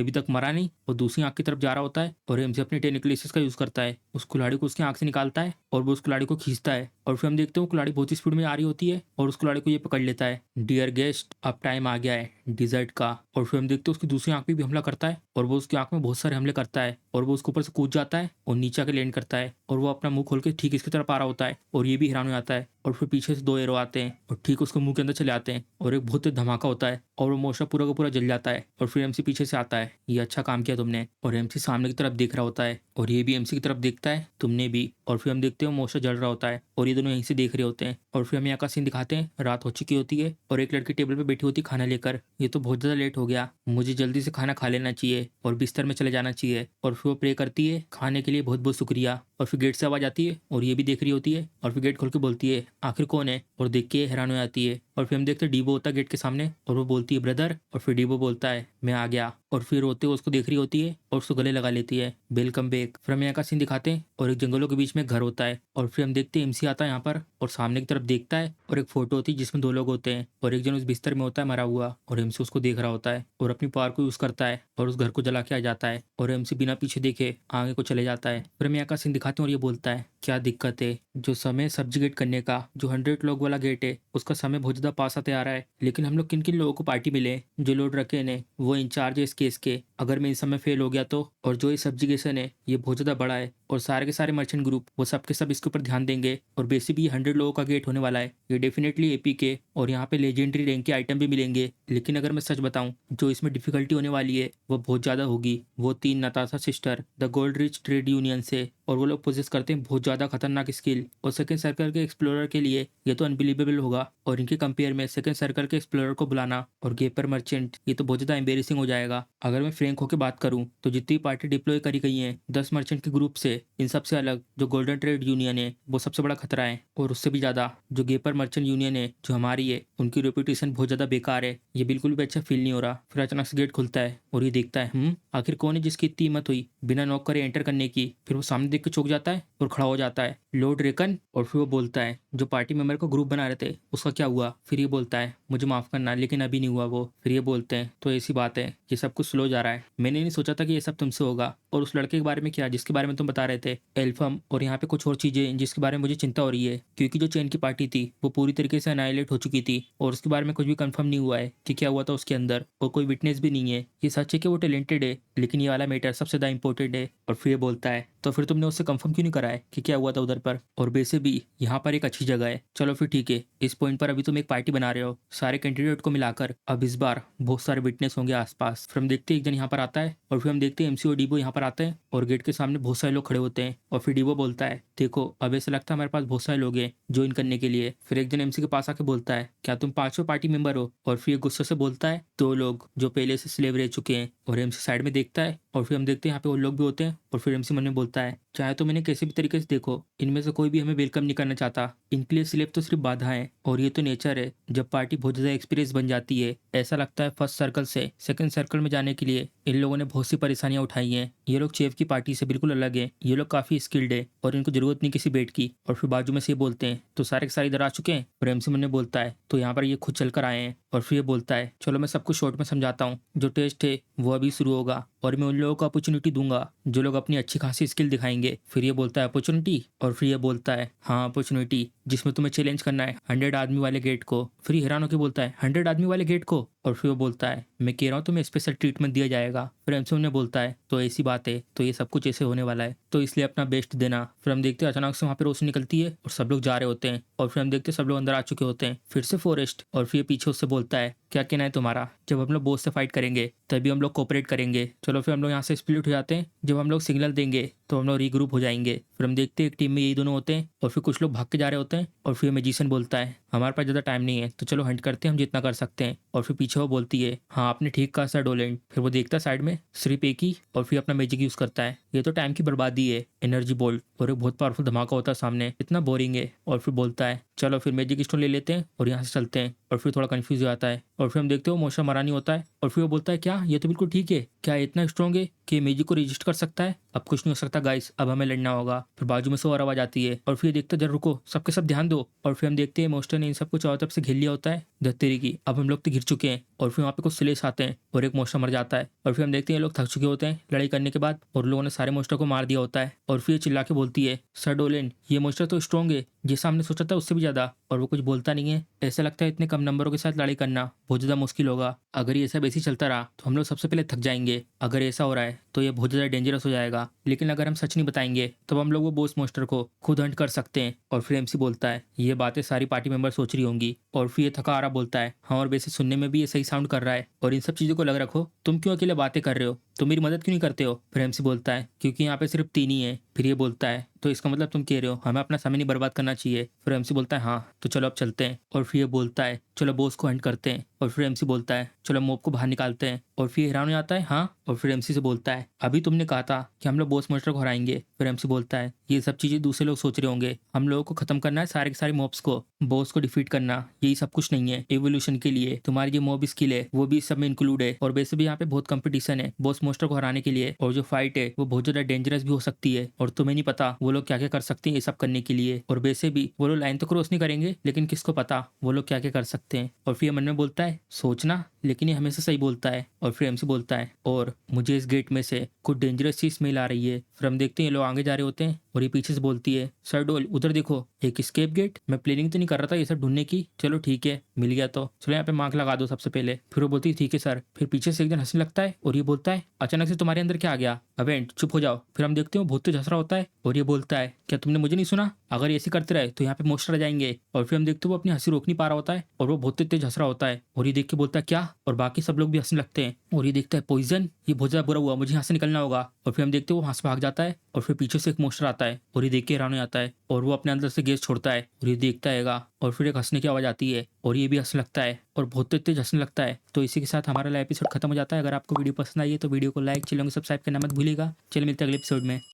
अभी तक मरा नहीं और दूसरी आंख की तरफ जा रहा होता है और एमसी अपने टेक्निकलिसिस का यूज करता है उस कुल्हाड़ी को उसकी आंख से निकालता है और वो उस कुल्हाड़ी को खींचता है और फिर हम देखते हैं वो कुल्हाड़ी बहुत ही स्पीड में आ रही होती है और उस कुल्हाड़ी को ये पकड़ लेता है। डियर गेस्ट अब टाइम आ गया है डिजर्ट का। और फिर हम देखते हैं उसकी दूसरी आंख पे भी हमला करता है और वो उसकी आंख में बहुत सारे हमले करता है और वो उसके ऊपर से कूद जाता है और नीचे आके लैंड करता है और वो अपना मुंह खोल के ठीक इसकी तरफ आ रहा होता है और ये भी हैरान हो जाता है। और फिर पीछे से 2 एरो आते हैं और ठीक उसके मुंह के अंदर चले आते हैं और एक बहुत तेज धमाका होता है और वो मोस्टर पूरा का पूरा जल जाता है। और फिर एमसी पीछे से आता है, ये अच्छा काम किया तुमने। और एमसी सामने की तरफ देख रहा होता है और ये भी एमसी की तरफ देखता है, तुमने भी। और फिर हम देखते हैं मोस्टर जल रहा होता है और ये दोनों यहीं से देख रहे होते हैं। और फिर हमें यहाँ का सीन दिखाते हैं, रात हो चुकी होती है और एक लड़की टेबल पे बैठी होती खाना लेकर। ये तो बहुत ज्यादा लेट हो गया, मुझे जल्दी से खाना खा लेना चाहिए और बिस्तर में चले जाना चाहिए। और फिर वो प्रे करती है खाने के लिए बहुत बहुत शुक्रिया। और फिर गेट से आवाज आती है और ये भी देख रही होती है और फिर गेट खोल के बोलती है आखिर कौन है, और देख के हैरान हो जाती है। और फिर हम देखते हैं डीबो होता है गेट के सामने और वो बोलती है ब्रदर। और फिर डीबो बोलता है मैं आ गया। और फिर रोते हुए उसको देख रही होती है और उसको गले लगा लेती है, वेलकम बैक। फिर हम यहाँ का सीन दिखाते हैं और एक जंगलों के बीच में घर होता है और फिर हम देखते हैं एमसी आता है यहाँ पर और सामने की तरफ देखता है और एक फोटो होती है जिसमें 2 लोग होते हैं और एक जन उस बिस्तर में होता है मरा हुआ और एमसी उसको देख रहा होता है और अपनी पावर को यूज करता है और उस घर को जला के आ जाता है और एमसी बिना पीछे देखे आगे को चले जाता है। फिर हम यहाँ का सीन दिखाते हैं और ये बोलता है क्या दिक्कत है, जो समय सब्जी गेट करने का जो 100 लोग वाला गेट है उसका समय बहुत ज्यादा पास आते आ रहा है, लेकिन हम लोग किन किन लोगों को पार्टी मिले, जो लोड रखे ने वो इंचार्ज है इस केस के। अगर मैं इस समय फेल हो गया तो, और जो ये सब्जिकेशन है ये बहुत ज्यादा बड़ा है और सारे के सारे मर्चेंट ग्रुप वो सब के सब इसके ऊपर ध्यान देंगे और बेसिकली 100 लोगों का गेट होने वाला है, ये डेफिनेटली एपी के और यहाँ पे लेजेंडरी रैंक के आइटम भी मिलेंगे। लेकिन अगर मैं सच बताऊं, जो इसमें डिफिकल्टी होने वाली है वो बहुत ज्यादा होगी। वो 3 Natasha sister the gold rich trade union से और वो लोग पोजेस करते हैं बहुत ज्यादा खतरनाक स्किल, और सेकंड सर्कल के एक्सप्लोरर के लिए ये तो अनबिलीवेबल होगा। और इनके कंपेयर में सेकंड सर्कल के एक्सप्लोरर को बुलाना और गेपर मर्चेंट ये तो बहुत ज्यादा एम्बेरेसिंग हो जाएगा। अगर मैं फ्रैंक होकर बात करूं तो जितनी पार्टी डिप्लॉय करी गई है 10 मर्चेंट के ग्रुप से, इन सबसे अलग जो गोल्डन ट्रेड यूनियन है वो सबसे बड़ा खतरा है। और उससे भी ज्यादा जो गेपर मर्चेंट यूनियन है जो हमारी है, उनकी रेपुटेशन बहुत ज्यादा बेकार है। ये बिल्कुल भी अच्छा फील नहीं हो रहा। फिर अचानक से गेट खुलता है और ये देखता है आखिर कौन है जिसकी इतनी हिम्मत हुई बिना नॉक करे एंटर करने की। फिर वो सामने देख के चौंक जाता है और खड़ा हो जाता है, लॉर्ड रेकन। और फिर वो बोलता है जो पार्टी मेंबर को ग्रुप बना रहे थे उसका क्या हुआ। फिर ये बोलता है मुझे माफ करना लेकिन अभी नहीं हुआ वो। फिर ये बोलते हैं तो ऐसी बात है, ये सब कुछ स्लो जा रहा है, मैंने नहीं सोचा था कि ये सब तुमसे होगा। और उस लड़के के बारे में क्या जिसके बारे में तुम बता रहे थे, एल्फम, और यहाँ पे कुछ और चीजें जिसके बारे में मुझे चिंता हो रही है, क्योंकि जो चेन की पार्टी थी वो पूरी तरीके से अनाइलेट हो चुकी थी और उसके बारे में कुछ भी कंफर्म नहीं हुआ है कि क्या हुआ था उसके अंदर, और कोई विटनेस भी नहीं है। ये सच है कि वो टैलेंटेड है लेकिन ये वाला मैटर सबसे ज्यादा इंपॉर्टेंट है। और फिर ये बोलता है तो फिर तुमने उससे कंफर्म क्यों नहीं करा है कि क्या हुआ था उधर पर, और वैसे भी यहाँ पर एक अच्छी जगह है। चलो फिर ठीक है, इस पॉइंट पर अभी तुम एक पार्टी बना रहे हो सारे कैंडिडेट को मिलाकर, अब इस बार बहुत सारे विटनेस होंगे आसपास। फिर हम देखते हैं एक जन यहाँ पर आता है और फिर हम देखते हैं एमसी और डीबो यहाँ पर आते हैं और गेट के सामने बहुत सारे लोग खड़े खड़े होते हैं और फिर डीवो बोलता है, देखो अब ऐसा लगता है हमारे पास बहुत सारे लोग हैं ज्वाइन करने के लिए। फिर एक जन एमसी के पास आके बोलता है, क्या तुम पांचों पार्टी मेंबर हो? और फिर ये गुस्से से बोलता है, दो लोग जो पहले से स्लेव रह चुके हैं। और एमसी साइड में देखता है और फिर हम देखते हैं यहाँ पे वो लोग भी होते हैं। और फिर एमसी मन में बोलता है, चाहे तो मैंने किसी भी तरीके से देखो, इनमें से कोई भी हमें वेलकम नहीं करना चाहता। इनके लिए स्लेव तो सिर्फ बाधा है और ये तो नेचर है। जब पार्टी बहुत ज्यादा एक्सपीरियंस बन जाती है, ऐसा लगता है फर्स्ट सर्कल से सेकंड सर्कल में जाने के लिए इन लोगों ने बहुत सी परेशानियां उठाई हैं। ये लोग चेफ की पार्टी से बिल्कुल अलग है। ये लोग काफी स्किल्ड है और इनको जरूरत नहीं किसी बेट की। और फिर बाजू में से ये बोलते हैं, तो सारे के सारे इधर आ चुके हैं? और एमसी मन ने बोलता है, तो यहाँ पर ये खुद चलकर आए हैं। और फिर ये बोलता है, चलो मैं सब कुछ शॉर्ट में समझाता हूँ। जो टेस्ट है वो अभी शुरू होगा और मैं उन लोगों को अपॉर्चुनिटी दूंगा जो लोग अपनी अच्छी खासी स्किल दिखाएंगे। फिर ये बोलता है, अपॉर्चुनिटी? और फिर ये बोलता है, हाँ अपॉर्चुनिटी, जिसमें तुम्हें चैलेंज करना है 100 आदमी वाले गेट को। फिर ये हैरान होकर बोलता है, 100 आदमी वाले गेट को? और फिर वो बोलता है, मैं कह रहा हूँ तुम्हें स्पेशल ट्रीटमेंट दिया जाएगा। फिर एमसी ने बोलता है, तो ऐसी बात है, तो ये सब कुछ ऐसे होने वाला है, तो इसलिए अपना बेस्ट देना। फिर हम देखते हैं अचानक से वहाँ पे रोशनी निकलती है और सब लोग जा रहे होते हैं। और फिर हम देखते हैं सब लोग अंदर आ चुके होते हैं, फिर से फॉरेस्ट। और फिर ये पीछे उससे बोलता है, क्या कहना है तुम्हारा? जब हम लोग बॉस से फाइट करेंगे तभी हम लोग कोऑपरेट करेंगे। चलो फिर हम लोग यहाँ से स्प्लिट हो जाते हैं। जब हम लोग सिग्नल देंगे तो हम लोग रीग्रुप हो जाएंगे। फिर हम देखते हैं एक टीम में यही दोनों होते हैं और फिर कुछ लोग भाग के जा रहे होते हैं। और फिर मैजिशियन बोलता है, हमारे पास ज़्यादा टाइम नहीं है, तो चलो हंट करते हैं, हम जितना कर सकते हैं। और फिर पीछे वो बोलती है, हाँ आपने ठीक कहा सर डोलेंट। फिर वो देखता है साइड में सिर्फ एक ही और फिर अपना मैजिक यूज़ करता है। ये तो टाइम की बर्बादी है, एनर्जी बोल्ट। और एक बहुत पावरफुल धमाका होता है सामने, इतना बोरिंग है। और फिर बोलता है, चलो फिर मैजिक स्टोन ले लेते हैं और यहाँ से चलते हैं। और फिर थोड़ा कंफ्यूज हो जाता है और फिर हम देखते हो मोशा मरानी होता है। और फिर वो बोलता है, क्या ये तो बिल्कुल ठीक है, क्या इतना स्ट्रॉन्ग है कि मैजिक को रजिस्ट कर सकता है? अब कुछ नहीं हो सकता गाइस, अब हमें लड़ना होगा। फिर बाजू में से और आवाज आती है और फिर देखते जरा रुको, सबके सब ध्यान दो। और फिर हम देखते हैं मोस्टर ने इन सबको चारों तरफ से घेर लिया होता है धत्तेरी की। अब हम लोग तो घिर चुके हैं। और फिर वहाँ पे कुछ स्लेव्स आते हैं और एक मोस्टर मर जाता है। और फिर हम देखते हैं ये लोग थक चुके होते हैं लड़ाई करने के बाद और लोगों ने सारे मोस्टर को मार दिया होता है। और फिर चिल्ला के बोलती है, सर डोलेन ये मोस्टर तो स्ट्रॉन्ग है, जैसा हमने सोचा था उससे भी ज्यादा। और वो कुछ बोलता नहीं है। ऐसा लगता है इतने कम नंबरों के साथ लड़ाई करना बहुत ज्यादा मुश्किल होगा। अगर ये सब ऐसे ही चलता रहा तो हम लोग सबसे पहले थक जाएंगे। अगर ऐसा हो रहा है तो ये बहुत ज्यादा डेंजरस हो जाएगा। लेकिन अगर हम सच नहीं बताएंगे तो हम लोग वो बॉस मोस्टर को खुद हंट कर सकते हैं। और फिर एमसी बोलता है, ये बातें सारी पार्टी मेंबर सोच रही होंगी। और फिर ये थका आ रहा बोलता है, हाँ और वैसे सुनने में भी ये सही साउंड कर रहा है। और इन सब चीजों को लग रखो, तुम क्यों अकेले बातें कर रहे हो? तुम मेरी मदद क्यों नहीं करते हो? फिर एमसी बोलता है, क्योंकि यहाँ पे सिर्फ 3 ही है। फिर ये बोलता है, तो इसका मतलब तुम कह रहे हो हमें अपना समय नहीं बर्बाद करना चाहिए? फिर एमसी बोलता है, हाँ तो चलो अब चलते हैं। और फिर ये बोलता है, चलो बॉस को हंट करते हैं। और फिर एमसी बोलता है, चलो मॉब को बाहर निकालते हैं। और फिर हैरान हो जाता है, हाँ। और फिर एमसी से बोलता है, अभी तुमने कहा था कि हम लोग बॉस मोस्टर को हराएंगे। फिर एमसी बोलता है, ये सब चीजें दूसरे लोग सोच रहे होंगे, हम लोगों को खत्म करना है सारे के सारे मॉब्स को, बॉस को डिफीट करना, यही सब कुछ नहीं है। एवोल्यूशन के लिए तुम्हारी जो मॉब स्किल है वो भी सब में इंक्लूड है। और वैसे भी यहाँ पे बहुत कंपटीशन है बॉस मोस्टर को हराने के लिए। और जो फाइट है वो बहुत ज्यादा डेंजरस भी हो सकती है और तुम्हें नहीं पता वो लोग क्या क्या कर सकते हैं ये सब करने के लिए। और वैसे भी वो लोग लाइन तो क्रॉस नहीं करेंगे, लेकिन किसको पता वो लोग क्या क्या कर सकते हैं। और फिर मन में बोलता है, सोचना, लेकिन ये हमेशा सही बोलता है। और फिर एमसी बोलता है, और मुझे इस गेट में से कुछ डेंजरस सी स्मेल आ रही है। फिर हम देखते हैं ये लोग आगे जा रहे होते हैं और ये पीछे से बोलती है, सर डोल उधर देखो, एक स्केप गेट। मैं प्लानिंग तो नहीं कर रहा था ये सब ढूंढने की, चलो ठीक है मिल गया तो चलो यहाँ पे मार्क लगा दो सबसे पहले। फिर वो बोलती है, ठीक है सर। फिर पीछे से एक जन हंसने लगता है और ये बोलता है, अचानक से तुम्हारे अंदर क्या आ गया? अवेंट चुप हो जाओ। फिर हम देखते हैं बहुत तेज हंस रहा होता है और ये बोलता है, क्या तुमने मुझे नहीं सुना? अगर ऐसे करते रहे तो यहाँ पे मोस्टर आ जाएंगे। और फिर हम देखते हैं वो अपनी हंसी रोक नहीं पा रहा होता है और वो बहुत तेज हंस रहा होता है। और ये देख के बोलता है, क्या? और बाकी सब लोग भी हंसने लगते हैं। और ये देखता है, पॉइजन, ये बहुत ज्यादा बुरा हुआ, मुझे यहाँ से निकलना होगा। और फिर हम देखते हैं वो वहां से भाग जाता है और फिर पीछे से एक मोस्टर आता है और ये देख के हैरान हो जाता है और वो अपने अंदर से गैस छोड़ता है और ये देखता हैगा। और फिर एक हंसने की आवाज आती है और ये भी हंसने लगता है और बहुत तेज हंसने लगता है। तो इसी के साथ हमारा एपिसोड खत्म हो जाता है। अगर आपको वीडियो पसंद आई है तो वीडियो को लाइक, चैनल को सब्सक्राइब करना मत भूलिएगा। चलिए मिलते हैं अगले एपिसोड में।